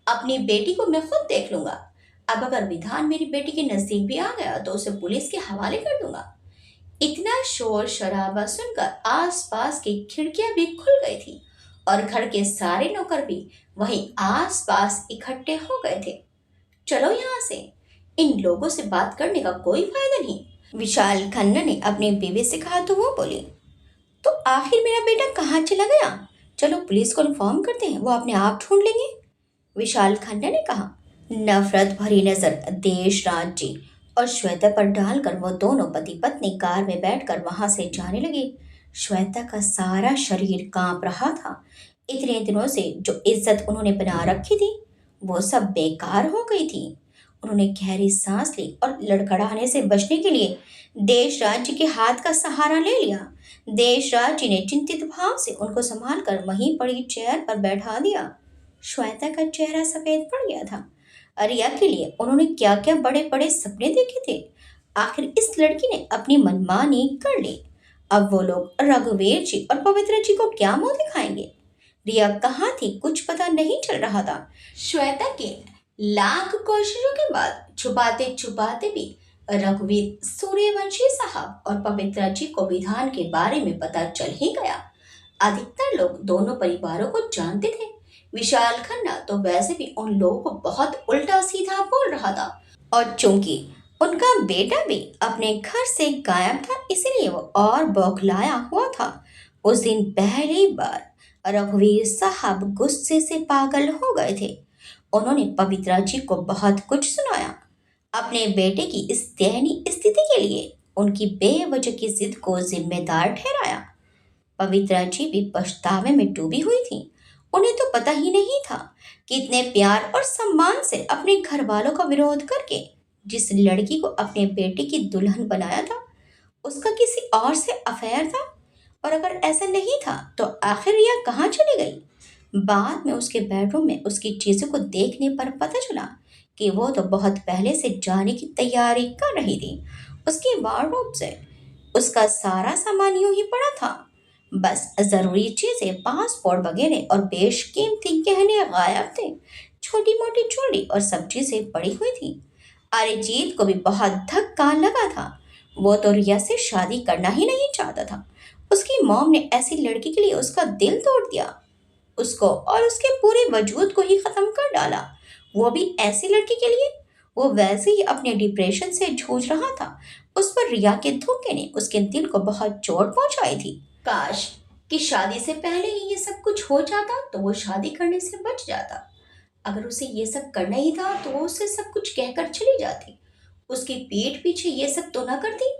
A: अपनी बेटी को मैं खुद देख लूंगा। अब अगर विधान मेरी बेटी के नजदीक भी आ गया तो उसे पुलिस के हवाले कर दूंगा। इतना शोर शराबा सुनकर आसपास की खिड़कियां भी खुल गई थी और घर के सारे नौकर भी वहीं आसपास इकट्ठे हो गए थे। चलो यहाँ से, इन लोगों से बात करने का कोई फायदा नहीं। विशाल खन्ना ने अपने बीवी से कहा तो वो बोली, तो आखिर मेरा बेटा कहाँ चला गया? चलो पुलिस को इन्फॉर्म करते हैं, वो अपने आप ढूंढ लेंगे। विशाल खन्ना ने कहा। नफरत भरी नजर देशराज जी और श्वेता पर डालकर वो दोनों पति पत्नी कार में बैठकर वहां से जाने लगे। श्वेता का सारा शरीर कांप रहा था। इतने दिनों से जो इज्जत उन्होंने बना रखी थी वो सब बेकार हो गई थी। उन्होंने गहरी सांस ली और लड़खड़ाने से बचने के लिए देशराज जी के हाथ का सहारा ले लिया। देशराज जी ने चिंतित भाव से उनको संभाल कर वहीं पड़ी चेयर पर बैठा दिया। श्वेता का चेहरा सफेद पड़ गया था। रिया के लिए उन्होंने क्या क्या बड़े बड़े सपने देखे थे, आखिर इस लड़की ने अपनी मनमानी कर ली। अब वो लोग रघुवीर जी और पवित्र जी को क्या मुंह दिखाएंगे? रिया कहाँ थी कुछ पता नहीं चल रहा था। श्वेता के लाख कोशिशों के बाद छुपाते छुपाते भी रघुवीर सूर्यवंशी साहब और पवित्रा जी को विधान के बारे में पता चल ही गया। अधिकतर लोग दोनों परिवारों को जानते थे। विशाल खन्ना तो वैसे भी उन लोगों को बहुत उल्टा सीधा बोल रहा था और चूंकि उनका बेटा भी अपने घर से गायब था इसलिए वो और बौखलाया हुआ था। उस दिन पहली बार रघुवीर साहब गुस्से से पागल हो गए थे। उन्होंने पवित्रा जी को बहुत कुछ सुनाया। अपने बेटे की इस दयनीय स्थिति के लिए उनकी बेवजह की जिद को जिम्मेदार ठहराया। पवित्रा जी भी पछतावे में डूबी हुई थी। उन्हें तो पता ही नहीं था कि इतने प्यार और सम्मान से अपने घर वालों का विरोध करके जिस लड़की को अपने बेटे की दुल्हन बनाया था उसका किसी और से अफेयर था। और अगर ऐसा नहीं था तो आखिर रिया कहाँ चली गई? बाद में उसके बेडरूम में उसकी चीजों को देखने पर पता चला कि वो तो बहुत पहले से जाने की तैयारी कर रही थी। उसके वार्डरोब से उसका सारा सामान यूं ही पड़ा था, बस जरूरी चीजें पासपोर्ट वगैरह और बेशकीमती गहने गायब थे। छोटी मोटी चूड़ी और सब चीजें पड़ी हुई थी। अरिजीत को भी बहुत धक्का लगा था। वो तो रिया से शादी करना ही नहीं चाहता था। उसकी मॉम ने ऐसी लड़की के लिए उसका दिल तोड़ दिया, उसको और उसके पूरे वजूद को ही खत्म कर डाला, वो भी ऐसी लड़की के लिए। वो वैसे ही अपने डिप्रेशन से जूझ रहा था। उस पर रिया के धोखे ने उसके दिल को बहुत चोट पहुंचाई थी। काश कि शादी से पहले ही ये सब कुछ हो जाता तो वो शादी करने से बच जाता। अगर उसे ये सब करना ही था तो वो उसे सब कुछ कहकर चली जाती। उसकी पीठ पीछे ये सब तो ना करती,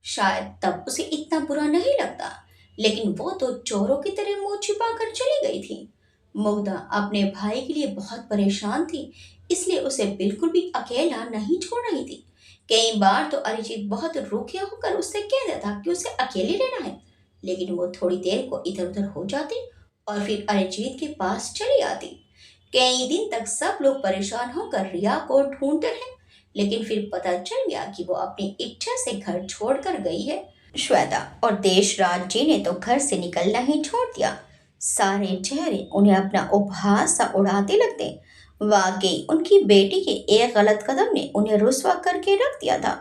A: शायद तब उसे इतना बुरा नहीं लगता। लेकिन वो तो चोरों की तरह मुंह छिपा कर चली गई थी। मुग्धा अपने भाई के लिए बहुत परेशान थी, इसलिए उसे बिल्कुल भी अकेला नहीं छोड़ रही थी। कई बार तो अरिजीत बहुत रूखे होकर उससे कह देता कि उसे अकेले रहना है, लेकिन वो थोड़ी देर को इधर उधर हो जाती और फिर अरिजीत के पास चली आती। कई दिन तक सब लोग परेशान होकर रिया को ढूंढते रहे, लेकिन फिर पता चल गया कि वो अपनी इच्छा से घर छोड़कर गई है। श्वेता और देशराज जी ने तो घर से निकलना ही छोड़ दिया। सारे चेहरे उन्हें अपना उपहास सा उड़ाते लगते। वाकई उनकी बेटी के एक गलत कदम ने उन्हें रुस्वा करके रख दिया था।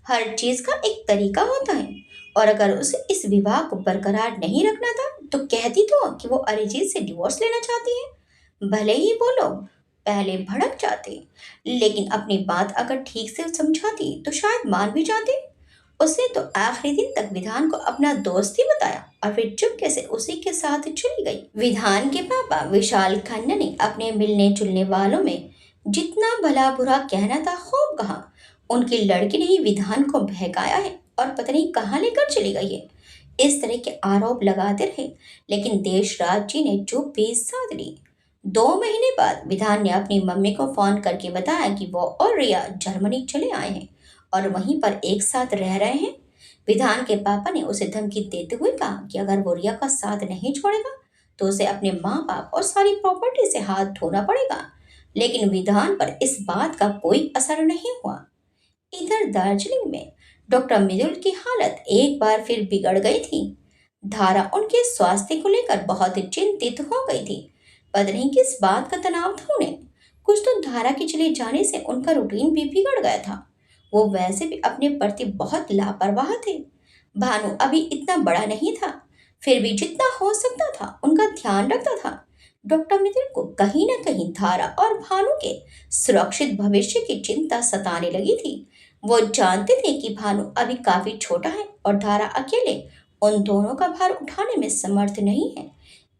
A: हर चीज का एक तरीका होता है, और अगर उसे इस विवाह को बरकरार नहीं रखना था तो कहती तो कि वो अरिजीत से डिवोर्स लेना चाहती है। भले ही वो लोग पहले भड़क जाते, लेकिन अपनी बात अगर ठीक से समझाती तो शायद मान भी जाते। उसने तो आखिरी दिन तक विधान को अपना दोस्त ही बताया और फिर चुपके से उसी के साथ चली गई। विधान के पापा विशाल खन्ना ने अपने मिलने जुलने वालों में जितना भला बुरा कहना था खूब कहा। उनकी लड़की ने ही विधान को बहकाया है और पता नहीं कहाँ लेकर चली गई है। इस तरह के आरोप लगाते रहे, लेकिन देशराज जी ने चुप्पी साध ली। 2 महीने बाद विधान ने अपनी मम्मी को फोन करके बताया कि वो और रिया जर्मनी चले आए हैं और वहीं पर एक साथ रह रहे हैं। विधान के पापा ने उसे धमकी देते हुए कहा कि अगर वो रिया का साथ नहीं छोड़ेगा तो उसे अपने माँ बाप और सारी प्रॉपर्टी से हाथ धोना पड़ेगा। लेकिन विधान पर इस बात का कोई असर नहीं हुआ। इधर दार्जिलिंग में डॉक्टर मृदुल की हालत एक बार फिर बिगड़ गई थी। धारा उनके स्वास्थ्य को लेकर बहुत चिंतित हो गई थी। पता नहीं किस बात का तनाव था उन्हें। कुछ तो धारा के चले जाने से उनका रूटीन भी बिगड़ गया था। वो वैसे भी अपने प्रति बहुत लापरवाह थे। भानु अभी इतना बड़ा नहीं था, फिर भी जितना हो सकता था उनका ध्यान रखता था। डॉक्टर मिथिल को कहीं न कहीं धारा और भानु के सुरक्षित भविष्य की चिंता सताने लगी थी। वो जानते थे कि भानु अभी काफी छोटा है और धारा अकेले उन दोनों का भार उठाने में समर्थ नहीं है।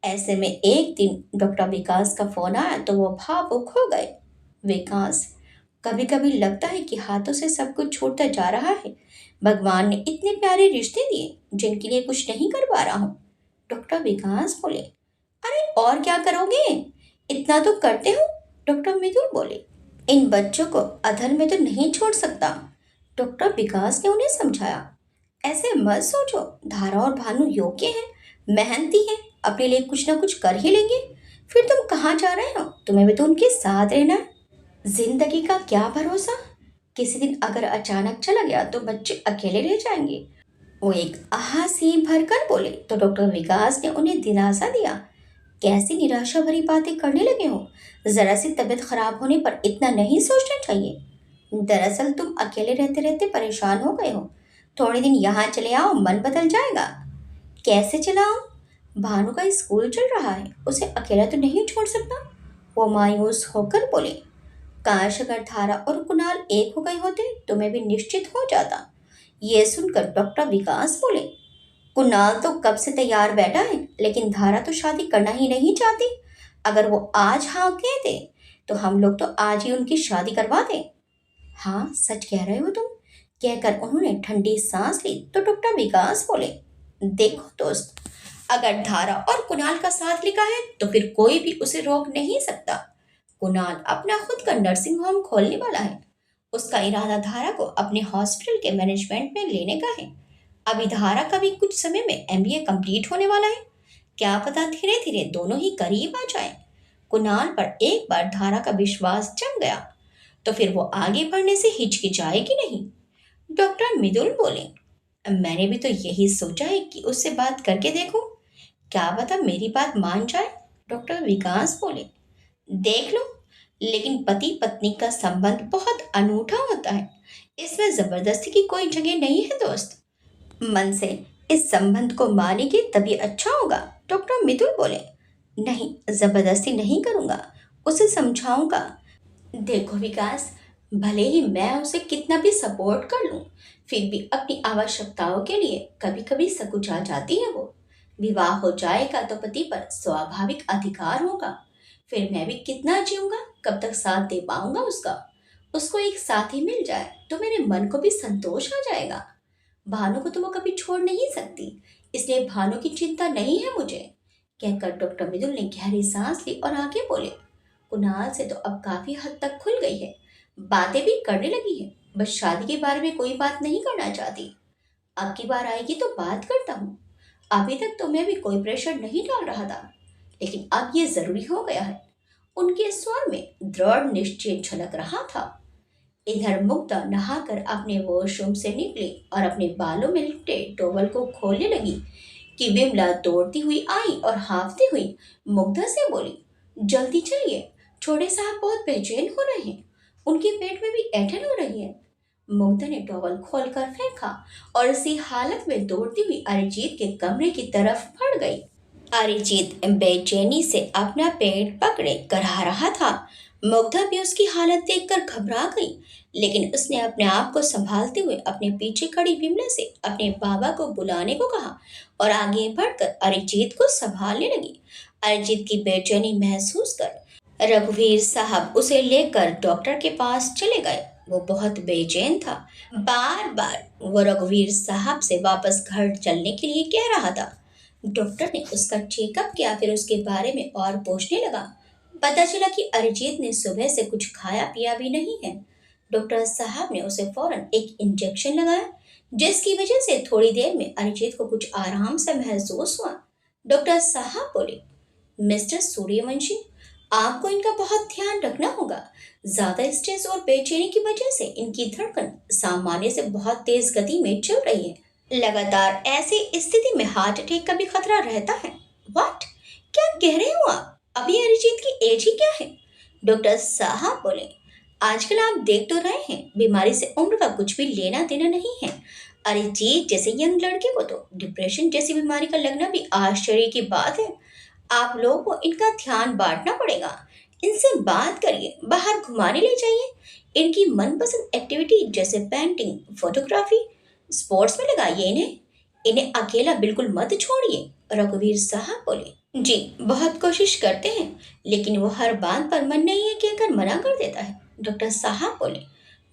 A: ऐसे में एक दिन डॉक्टर विकास का फोन आया तो वो भावुक हो गए। विकास, कभी कभी लगता है कि हाथों से सब कुछ छूटता जा रहा है। भगवान ने इतने प्यारे रिश्ते दिए जिनके लिए कुछ नहीं कर पा रहा हूँ। डॉक्टर विकास बोले। अरे और क्या करोगे, इतना तो करते हो। डॉक्टर मृदुल बोले। इन बच्चों को अधर में तो नहीं छोड़ सकता। डॉक्टर विकास ने उन्हें समझाया। ऐसे मत सोचो, धारा और भानु योग्य हैं, मेहनती हैं, अपने लिए कुछ ना कुछ कर ही लेंगे। फिर तुम कहाँ जा रहे हो, तुम्हें भी तो उनके साथ रहना है। जिंदगी का क्या भरोसा, किसी दिन अगर अचानक चला गया तो बच्चे अकेले रह जाएंगे। वो एक आह सी भरकर बोले तो डॉक्टर विकास ने उन्हें दिलासा दिया। कैसी निराशा भरी बातें करने लगे हो, जरा सी तबीयत खराब होने पर इतना नहीं सोचना चाहिए। दरअसल तुम अकेले रहते रहते परेशान हो गए हो, थोड़े दिन यहाँ चले आओ, मन बदल जाएगा। कैसे चलाओ, भानु का स्कूल चल रहा है, उसे अकेला तो नहीं छोड़ सकता। वो मायूस होकर बोले। काश अगर धारा और कुणाल एक हो गए होते तो मैं भी निश्चित हो जाता। ये सुनकर डॉक्टर विकास बोले। कुणाल तो कब से तैयार बैठा है, लेकिन धारा तो शादी करना ही नहीं चाहती। अगर वो आज हाँ कहते तो हम लोग तो आज ही उनकी शादी करवा दें। हाँ सच कह रहे हो तुम, कहकर उन्होंने ठंडी सांस ली तो डॉक्टर विकास बोले। देखो दोस्त, अगर धारा और कुणाल का साथ लिखा है तो फिर कोई भी उसे रोक नहीं सकता। कुणाल अपना खुद का नर्सिंग होम खोलने वाला है। उसका इरादा धारा को अपने हॉस्पिटल के मैनेजमेंट में लेने का है। अभी धारा का भी कुछ समय में एमबीए कंप्लीट होने वाला है। क्या पता धीरे धीरे दोनों ही करीब आ जाए। कुणाल पर एक बार धारा का विश्वास जम गया तो फिर वो आगे बढ़ने से हिचकिचाएगी नहीं। डॉक्टर मिदुल बोले। मैंने भी तो यही सोचा है कि उससे बात करके देखूं, क्या पता मेरी बात मान जाए। डॉक्टर विकास बोले। देख लो, लेकिन पति पत्नी का संबंध बहुत अनूठा होता है, इसमें जबरदस्ती की कोई जगह नहीं है दोस्त। मन से इस संबंध को मानेंगे तभी अच्छा होगा। डॉक्टर मिथुल बोले। नहीं, जबरदस्ती नहीं करूंगा, उसे समझाऊंगा। देखो विकास, भले ही मैं उसे कितना भी सपोर्ट कर लूं, फिर भी अपनी आवश्यकताओं के लिए कभी कभी सकुचा जाती है वो। विवाह हो जाएगा तो पति पर स्वाभाविक अधिकार होगा। फिर मैं भी कितना जीऊंगा, कब तक साथ दे पाऊंगा उसका। उसको एक साथी मिल जाए तो मेरे मन को भी संतोष आ जाएगा। भानु को तो मैं कभी छोड़ नहीं सकती, इसलिए भानु की चिंता नहीं है मुझे। कहकर डॉक्टर मिदुल ने गहरी सांस ली और आगे बोले। कुणाल से तो अब काफी हद तक खुल गई है, बातें भी करने लगी है, बस शादी के बारे में कोई बात नहीं करना चाहती। अब की बार आएगी तो बात करता हूँ। अभी तक तो मैं भी कोई प्रेशर नहीं डाल रहा था, लेकिन अब ये जरूरी हो गया है। उनके स्वर में दृढ़ निश्चय झलक रहा था। इधर मुग्धा नहाकर अपने वॉशरूम से निकली और अपने बालों में लिपटे टॉवल को खोलने लगी कि विमला दौड़ती हुई आई और हाफती हुई मुग्धा से बोली, जल्दी चलिए, छोटे साहब बहुत बेचैन हो रहे हैं, उनके पेट में भी ऐंठन हो रही है। मुग्धा ने टॉवल खोलकर फेंका और इसी हालत में दौड़ती हुई अरिजीत के कमरे की तरफ बढ़ गई। अरिजीत बेचैनी से अपना पेट पकड़े कराह रहा था। मुग्धा भी उसकी हालत देखकर घबरा गई, लेकिन उसने अपने आप को संभालते हुए अपने पीछे खड़ी विमला से अपने बाबा को बुलाने को कहा और आगे बढ़कर अरिजीत को संभालने लगी। अरिजीत की बेचैनी महसूस कर रघुवीर साहब उसे लेकर डॉक्टर के पास चले गए। वो बहुत बेचैन था। बार बार वो रघुवीर साहब से वापस घर चलने के लिए कह रहा था। डॉक्टर ने उसका चेकअप किया, फिर उसके बारे में और पूछने लगा। पता चला कि अरिजीत ने सुबह से कुछ खाया पिया भी नहीं है। डॉक्टर साहब ने उसे फौरन एक इंजेक्शन लगाया, जिसकी वजह से थोड़ी देर में अरिजीत को कुछ आराम सा महसूस हुआ। डॉक्टर साहब बोले, मिस्टर सूर्यवंशी, आपको इनका बहुत ध्यान रखना होगा। ज्यादा स्ट्रेस और बेचैनी की वजह से इनकी धड़कन सामान्य से बहुत तेज गति में चल रही है। लगातार ऐसी स्थिति में हार्ट अटैक का भी खतरा रहता है। व्हाट? क्या कह रहे हो आप? अभी अरिजीत की एज ही क्या है? डॉक्टर साहब बोले, आजकल आप देख तो रहे हैं, बीमारी से उम्र का कुछ भी लेना देना नहीं है। अरिजीत जैसे यंग लड़के को तो डिप्रेशन जैसी बीमारी का लगना भी आश्चर्य की बात है। आप लोगों को इनका ध्यान बांटना पड़ेगा। इनसे बात करिए, बाहर घुमाने ले जाइए, इनकी मनपसंद एक्टिविटी जैसे पेंटिंग, फोटोग्राफी, स्पोर्ट्स में लगाइए इन्हें। इन्हें अकेला बिल्कुल मत छोड़िए। रघुवीर साहब बोले, जी बहुत कोशिश करते हैं, लेकिन वो हर बात पर मन नहीं है कहकर मना कर देता है। डॉक्टर साहब बोले,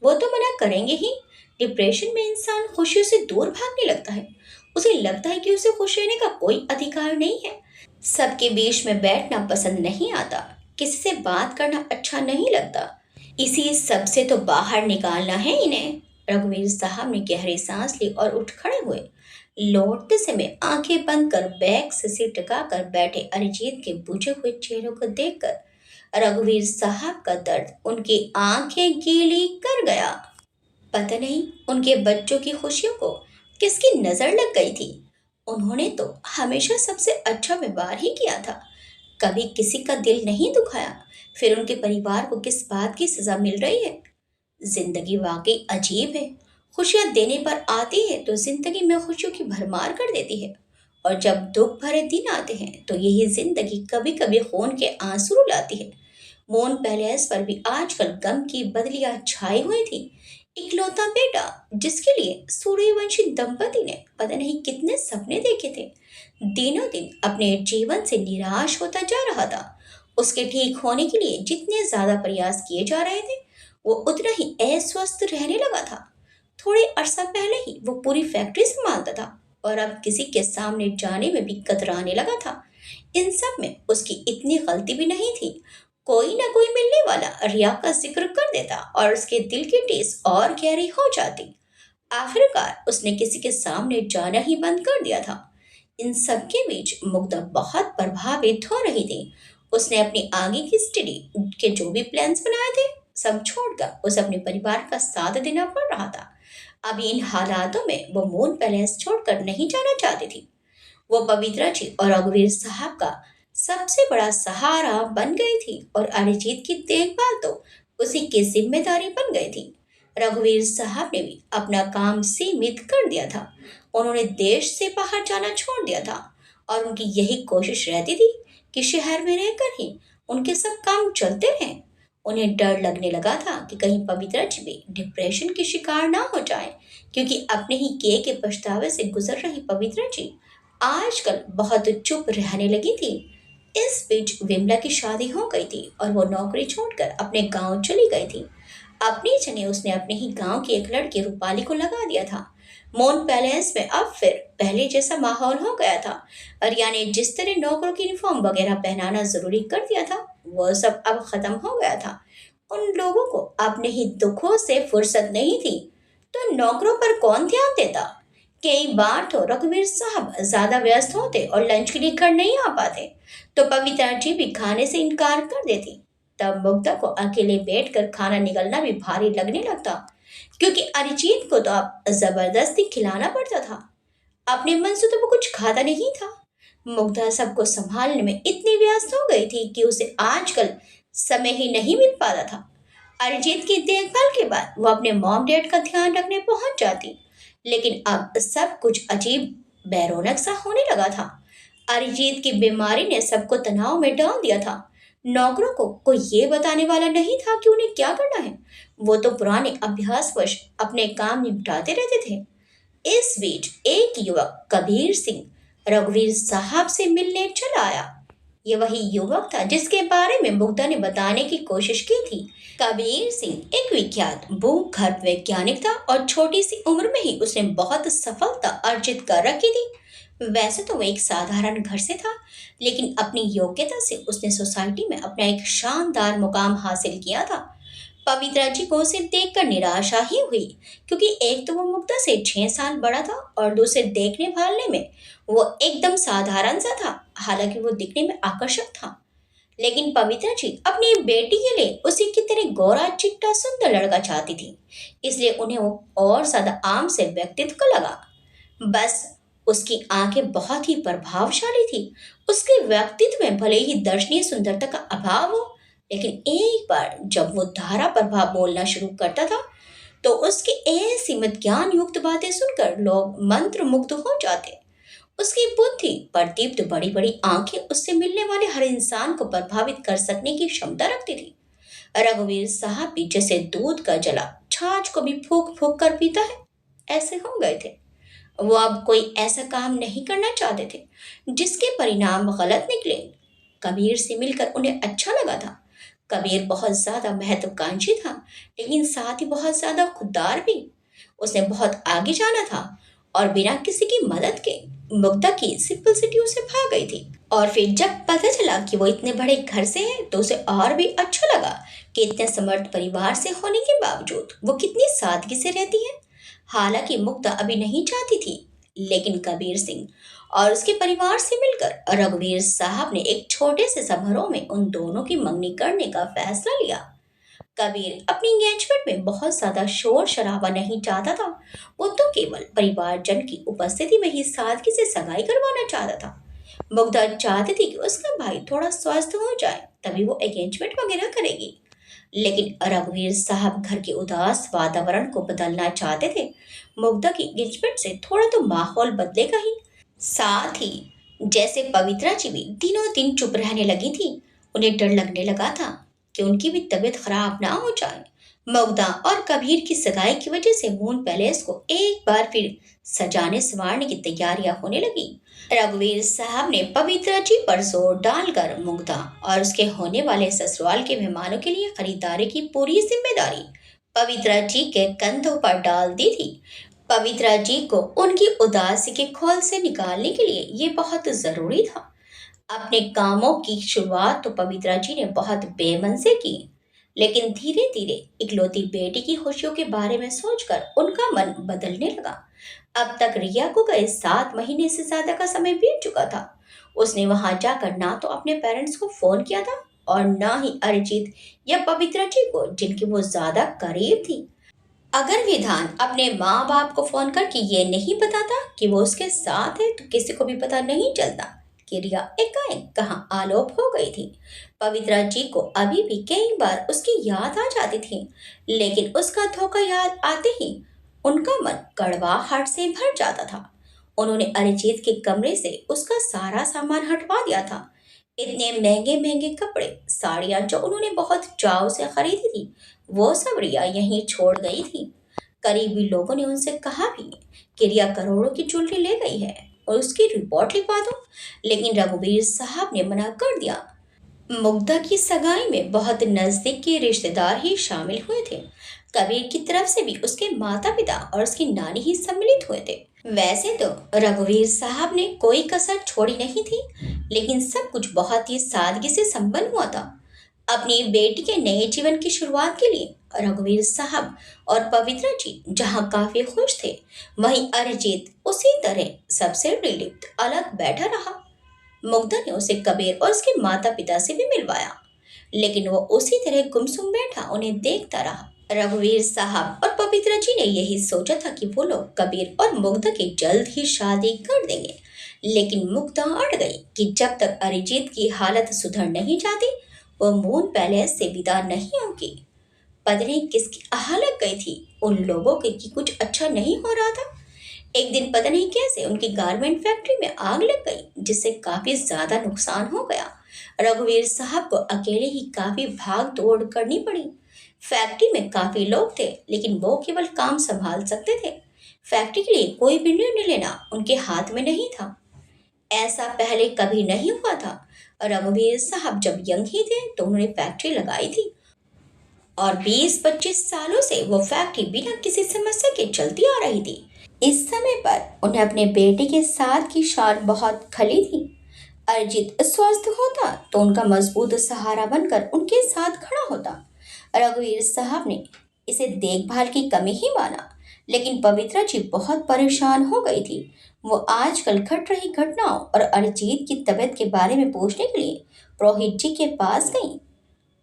A: वो तो मना करेंगे ही। डिप्रेशन में इंसान खुशियों से दूर भागने लगता है। उसे लगता है कि उसे खुश रहने का कोई अधिकार नहीं है। सबके बीच में बैठना पसंद नहीं आता, किसी से बात करना अच्छा नहीं लगता। इसी सब से तो बाहर निकालना है इन्हें। रघुवीर साहब ने गहरी सांस ली और उठ खड़े हुए। लौटते समय आंखें बंद कर बैग से सिर टिकाकर बैठे अरिजीत के बुझे हुए चेहरों को देखकर रघुवीर साहब का दर्द उनकी आंखें गीली कर गया। पता नहीं उनके बच्चों की खुशियों को किसकी नजर लग गई थी। उन्होंने तो हमेशा सबसे अच्छा व्यवहार ही किया था, कभी किसी का दिल नहीं दुखाया। फिर उनके परिवार को किस बात की सजा मिल रही है? जिंदगी वाकई अजीब है। खुशियां देने पर आती है तो जिंदगी में खुशियों की भरमार कर देती है, और जब दुख भरे दिन आते हैं तो यही जिंदगी कभी कभी खून के आंसू रुलाती है। मोहन पैलेस पर भी आजकल गम की बदलियां छाई हुई थी। इकलौता बेटा जिसके लिए सूर्यवंशी दंपति ने पता नहीं कितने सपने देखे थे, दिनों दिन अपने जीवन से निराश होता जा रहा था। उसके ठीक होने के लिए जितने ज्यादा प्रयास किए जा रहे थे, वो उतना ही अस्वस्थ रहने लगा था। थोड़े अरसा पहले ही वो पूरी फैक्ट्री संभालता था और अब किसी के सामने जाने में भी कतराने लगा था। इन सब में उसकी इतनी गलती भी नहीं थी। कोई ना कोई मिलने वाला रिया का जिक्र कर देता और उसके दिल की टीस और गहरी हो जाती। आखिरकार उसने किसी के सामने जाना ही बंद कर दिया था। इन सब के बीच मुग्धा बहुत प्रभावित हो रही थी। उसने अपनी आगे की स्टडी के जो भी प्लान्स बनाए थे, सब छोड़कर उसे अपने परिवार का साथ देना पड़ रहा था। अभी इन हालातों में वो मून पैलेस छोड़कर नहीं जाना चाहती थी। वो पवित्रा जी और रघुवीर साहब का सबसे बड़ा सहारा बन गई थी और अरिजीत की देखभाल तो उसी की जिम्मेदारी बन गई थी। रघुवीर साहब ने भी अपना काम सीमित कर दिया था। उन्होंने देश से बाहर जाना छोड़ दिया था और उनकी यही कोशिश रहती थी कि शहर में रहकर ही उनके सब काम चलते रहें। उन्हें डर लगने लगा था कि कहीं पवित्रा जी भी डिप्रेशन की शिकार ना हो जाए, क्योंकि अपने ही किए के पछतावे से गुजर रही पवित्रा जी आजकल बहुत चुप रहने लगी थी। इस बीच विमला की शादी हो गई थी और वो नौकरी छोड़कर अपने गांव चली गई थी। अपनी जगह उसने अपने ही गांव की एक लड़की रूपाली को लगा दिया था। मोन पैलेस में अब फिर पहले जैसा माहौल हो गया था। रिया ने जिस तरह नौकरों की यूनिफॉर्म वगैरह पहनाना जरूरी कर दिया था, वह सब अब खत्म हो गया था। उन लोगों को अपने ही दुखों से फुर्सत नहीं थी, तो नौकरों पर कौन ध्यान देता? कई बार तो रघुवीर साहब ज्यादा व्यस्त होते और लंच के लिए घर नहीं आ पाते, तो पवित्रा जी भी खाने से इनकार कर देती। तब मुग्धा को अकेले बैठकर खाना निगलना भी भारी लगने लगता, क्योंकि अरिजीत को तो अब जबरदस्ती खिलाना पड़ता था। अपने मन से तो वो कुछ खाता नहीं था। मुग्धा सबको संभालने में इतनी व्यस्त हो गई थी कि उसे आजकल समय ही नहीं मिल पाता था। अरिजीत की देखभाल के बाद वो अपने मॉम डैड का ध्यान रखने पहुंच जाती, लेकिन अब सब कुछ अजीब बैरोनक सा होने लगा था। अरिजीत की बीमारी ने सबको तनाव में डाल दिया था। नौकरों को कोई ये बताने वाला नहीं था कि उन्हें क्या करना है। वो तो पुराने अभ्यासवश अपने काम निपटाते रहते थे। इस बीच एक युवक कबीर सिंह रघुवीर साहब से मिलने चला आया। ये वही युवक था जिसके बारे में मुग्धा ने बताने की कोशिश की थी। कबीर सिंह एक विख्यात भूगर्भ वैज्ञानिक था और छोटी सी उम्र में ही उसने बहुत सफलता अर्जित कर रखी थी। वैसे तो वो एक साधारण घर से था, लेकिन अपनी योग्यता से उसने सोसाइटी में अपना एक शानदार मुकाम हासिल किया था। पवित्रा जी को उसे देखकर निराशा ही हुई, क्योंकि एक तो वो मुग्धा से 6 साल बड़ा था और दूसरे देखने भालने में वो एकदम साधारण सा था। हालांकि वो दिखने में आकर्षक था, लेकिन पवित्रा जी अपनी बेटी के लिए उसी की तरह गोरा चिट्टा सुंदर लड़का चाहती थी। इसलिए उन्हें वो और ज्यादा आम से व्यक्तित्व का लगा। बस उसकी आंखें बहुत ही प्रभावशाली थी। उसके व्यक्तित्व में भले ही दर्शनीय सुंदरता का अभाव हो, लेकिन एक बार जब वो धारा प्रभाव बोलना शुरू करता था, तो उसकी ऐसी मत ज्ञान युक्त बातें सुनकर लोग मंत्र मुग्ध हो जाते। उसकी बुद्धि प्रदीप्त बड़ी बड़ी आंखें उससे मिलने वाले हर इंसान को प्रभावित कर सकने की क्षमता रखती थी। रघुवीर साहब भी जैसे दूध का जला छाछ को भी फूक फूक कर पीता है, ऐसे हो गए थे। वो अब कोई ऐसा काम नहीं करना चाहते थे जिसके परिणाम गलत निकले। कबीर से मिलकर उन्हें अच्छा लगा था। कबीर बहुत ज्यादा महत्वाकांक्षी था, लेकिन साथ ही बहुत ज्यादा खुददार भी। उसने बहुत आगे जाना था और बिना किसी की मदद के मुग्धा की सिंपलिसिटी उसे भा गई थी। और फिर जब पता चला कि वो इतने बड़े घर से है, तो उसे और भी अच्छा लगा कि इतने समर्थ परिवार से होने के बावजूद वो कितनी सादगी से रहती है। हालांकि मुग्धा अभी नहीं चाहती थी, लेकिन कबीर सिंह और उसके परिवार से मिलकर रघुवीर साहब ने एक छोटे से समारोह में उन दोनों की मंगनी करने का फैसला लिया। कबीर अपनी एंगेजमेंट में बहुत ज्यादा शोर शराबा नहीं चाहता था। वो तो केवल परिवारजन की उपस्थिति में ही सादगी से सगाई करवाना चाहता था। मुग्धा चाहती थी कि उसका भाई थोड़ा स्वस्थ हो जाए, तभी वो एंगेजमेंट वगैरह करेगी। लेकिन रघुवीर साहब घर के उदास वातावरण को बदलना चाहते थे। मुग्धा की एंगेजमेंट से थोड़ा तो माहौल बदलेगा ही। साथ ही जैसे पवित्रा जी भी दिनों दिन चुप रहने लगी थी, उन्हें डर लगने लगा था कि उनकी भी तबीयत खराब ना हो जाए। मुग्धा और कबीर की सगाई की वजह से मून पैलेस को एक बार फिर सजाने संवारने की तैयारियां होने लगी। रघुवीर साहब ने पवित्रा जी पर जोर डालकर मुग्धा और उसके होने वाले ससुराल के मेहमानों के लिए खरीदारी की पूरी जिम्मेदारी पवित्रा जी के कंधों पर डाल दी थी। पवित्रा जी को उनकी उदासी के खोल से निकालने के लिए ये बहुत जरूरी था। अपने कामों की शुरुआत तो पवित्रा जी ने बहुत बेमन से की, लेकिन धीरे धीरे इकलौती बेटी की खुशियों के बारे में सोचकर उनका मन बदलने लगा। अब तक रिया को गए 7 महीने से ज्यादा का समय बीत चुका था। उसने वहां जाकर ना तो अपने पेरेंट्स को फोन किया था और ना ही अरिजीत या पवित्रा जी को, जिनकी वो ज्यादा करीब थी। अगर विधान अपने माँ बाप को फोन करके ये नहीं बताता कि वो उसके साथ है, तो किसी को भी पता नहीं चलता कि रिया एकाएक कहाँ आलोप हो गई थी। पवित्रा जी को अभी भी कई बार उसकी याद आ जाती थी, लेकिन उसका धोखा याद आते ही उनका मन कड़वाहट से भर जाता था। उन्होंने अरिजीत के कमरे से उसका सारा सामान हटवा दिया था। इतने महंगे महंगे कपड़े, साड़ियां जो उन्होंने बहुत चाव से खरीदी थी, वो सब रिया यहीं छोड़ गई थी। करीबी लोगों ने उनसे कहा भी कि रिया करोड़ों की ज्वेलरी ले गई है और उसकी रिपोर्ट लिखवा दो, लेकिन रघुवीर साहब ने मना कर दिया। मुग्धा की सगाई में बहुत नजदीक के रिश्तेदार ही शामिल हुए थे। कबीर की तरफ से भी उसके माता पिता और उसकी नानी ही सम्मिलित हुए थे। वैसे तो रघुवीर साहब ने कोई कसर छोड़ी नहीं थी, लेकिन सब कुछ बहुत ही सादगी से संपन्न हुआ था। अपनी बेटी के नए जीवन की शुरुआत के लिए रघुवीर साहब और पवित्रा जी जहां काफी खुश थे, वहीं अरिजीत उसी तरह सबसे निर्लिप्त अलग बैठा रहा। मुग्धा ने उसे कबीर और उसके माता पिता से भी मिलवाया, लेकिन वो उसी तरह गुमसुम बैठा उन्हें देखता रहा। रघुवीर साहब और पवित्रा जी ने यही सोचा था कि वो लोग कबीर और मुग्धा की जल्द ही शादी कर देंगे, लेकिन मुग्धा अड़ गई कि जब तक अरिजीत की हालत सुधर नहीं जाती वो मून पैलेस से विदा नहीं होगी। पता नहीं किसकी हालत गई थी उन लोगों के कि कुछ अच्छा नहीं हो रहा था। एक दिन पता नहीं कैसे उनकी गारमेंट फैक्ट्री में आग लग गई जिससे काफी ज्यादा नुकसान हो गया। रघुवीर साहब को अकेले ही काफी भाग दौड़ करनी पड़ी। फैक्ट्री में काफी लोग थे लेकिन वो केवल काम संभाल सकते थे। फैक्ट्री के लिए कोई भी निर्णय लेना उनके हाथ में नहीं था। ऐसा पहले कभी नहीं हुआ था। रघुवीर साहब जब यंग ही थे तो उन्होंने फैक्ट्री लगाई थी और 20-25 सालों से वो फैक्ट्री बिना किसी समस्या के चलती आ रही थी। इस समय पर उन्हें अपने बेटे के साथ की शान बहुत खली थी। अरिजीत स्वस्थ होता तो उनका मजबूत सहारा बनकर उनके साथ खड़ा होता। रघुवीर साहब ने इसे देखभाल की कमी ही माना, लेकिन पवित्रा जी बहुत परेशान हो गई थी। वो आजकल घट रही घटनाओं और अरिजीत की तबीयत के बारे में पूछने के लिए पुरोहित जी के पास गई।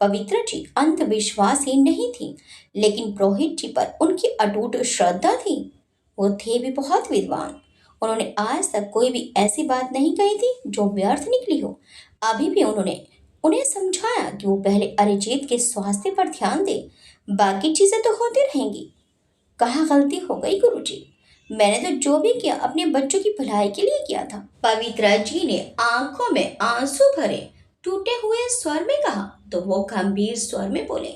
A: पवित्रा जी अंधविश्वासी नहीं थी, लेकिन पुरोहित जी पर उनकी अटूट श्रद्धा थी। वो थे भी बहुत विद्वान। उन्होंने आज तक कोई भी ऐसी बात नहीं कही थी जो व्यर्थ निकली हो। अभी भी उन्होंने उन्हें समझाया कि वो पहले अरिजीत के स्वास्थ्य पर ध्यान दे, बाकी चीजें तो होती रहेंगी। कहाँ गलती हो गई गुरुजी? मैंने तो जो भी किया अपने बच्चों की भलाई के लिए किया था। पवित्रा जी ने आंखों में आंसू भरे टूटे हुए स्वर में कहा तो वो गंभीर स्वर में बोले,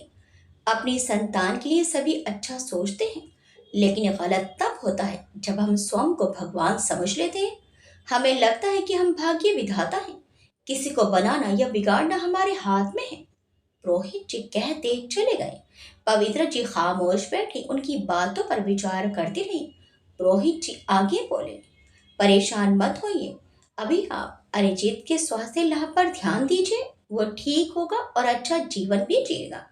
A: अपनी संतान के लिए सभी अच्छा सोचते हैं, लेकिन ये गलत तब होता है जब हम स्वयं को भगवान समझ लेते हैं। हमें लगता है कि हम भाग्य विधाता हैं, किसी को बनाना या बिगाड़ना हमारे हाथ में है। पुरोहित जी कहते चले गए। पवित्र जी खामोश बैठी उनकी बातों पर विचार करती रही। पुरोहित जी आगे बोले, परेशान मत होइए, अभी आप अरिजीत के स्वास्थ्य लाभ पर ध्यान दीजिए। वो ठीक होगा और अच्छा जीवन भी जिएगा।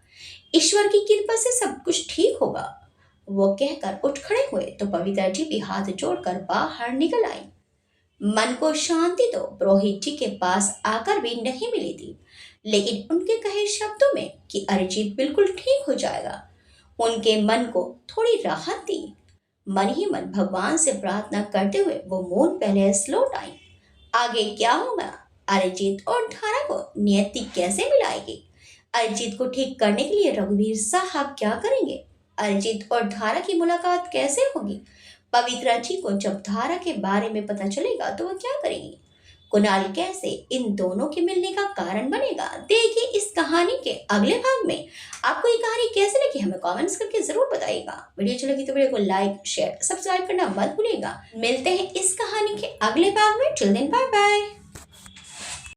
A: ईश्वर की कृपा से सब कुछ ठीक होगा। वो कहकर उठ खड़े हुए तो पवित्रा जी भी हाथ जोड़कर बाहर निकल आई। मन को शांति तो पुरोहित जी के पास आकर भी नहीं मिली थी, लेकिन उनके कहे शब्दों में कि अरिजीत बिल्कुल ठीक हो जाएगा उनके मन को थोड़ी राहत दी। मन ही मन भगवान से प्रार्थना करते हुए वो मून पैलेस लौट आई। आगे क्या होगा? अरिजीत और धारा को नियति कैसे मिलाएगी? अरिजीत को ठीक करने के लिए रघुवीर साहब क्या करेंगे? अरिजीत और धारा की मुलाकात कैसे होगी? पवित्रा जी को जब धारा के बारे में पता चलेगा तो वो क्या करेंगी? कुणाल कैसे इन दोनों के मिलने का कारण बनेगा? देखिए इस कहानी के अगले भाग में। आपको ये कहानी कैसे लगी हमें कमेंट्स करके जरूर बताइएगा। वीडियो अच्छी लगी तो वीडियो को लाइक शेयर सब्सक्राइब करना मत भूलिएगा। मिलते हैं इस कहानी के अगले भाग में। Till then bye bye.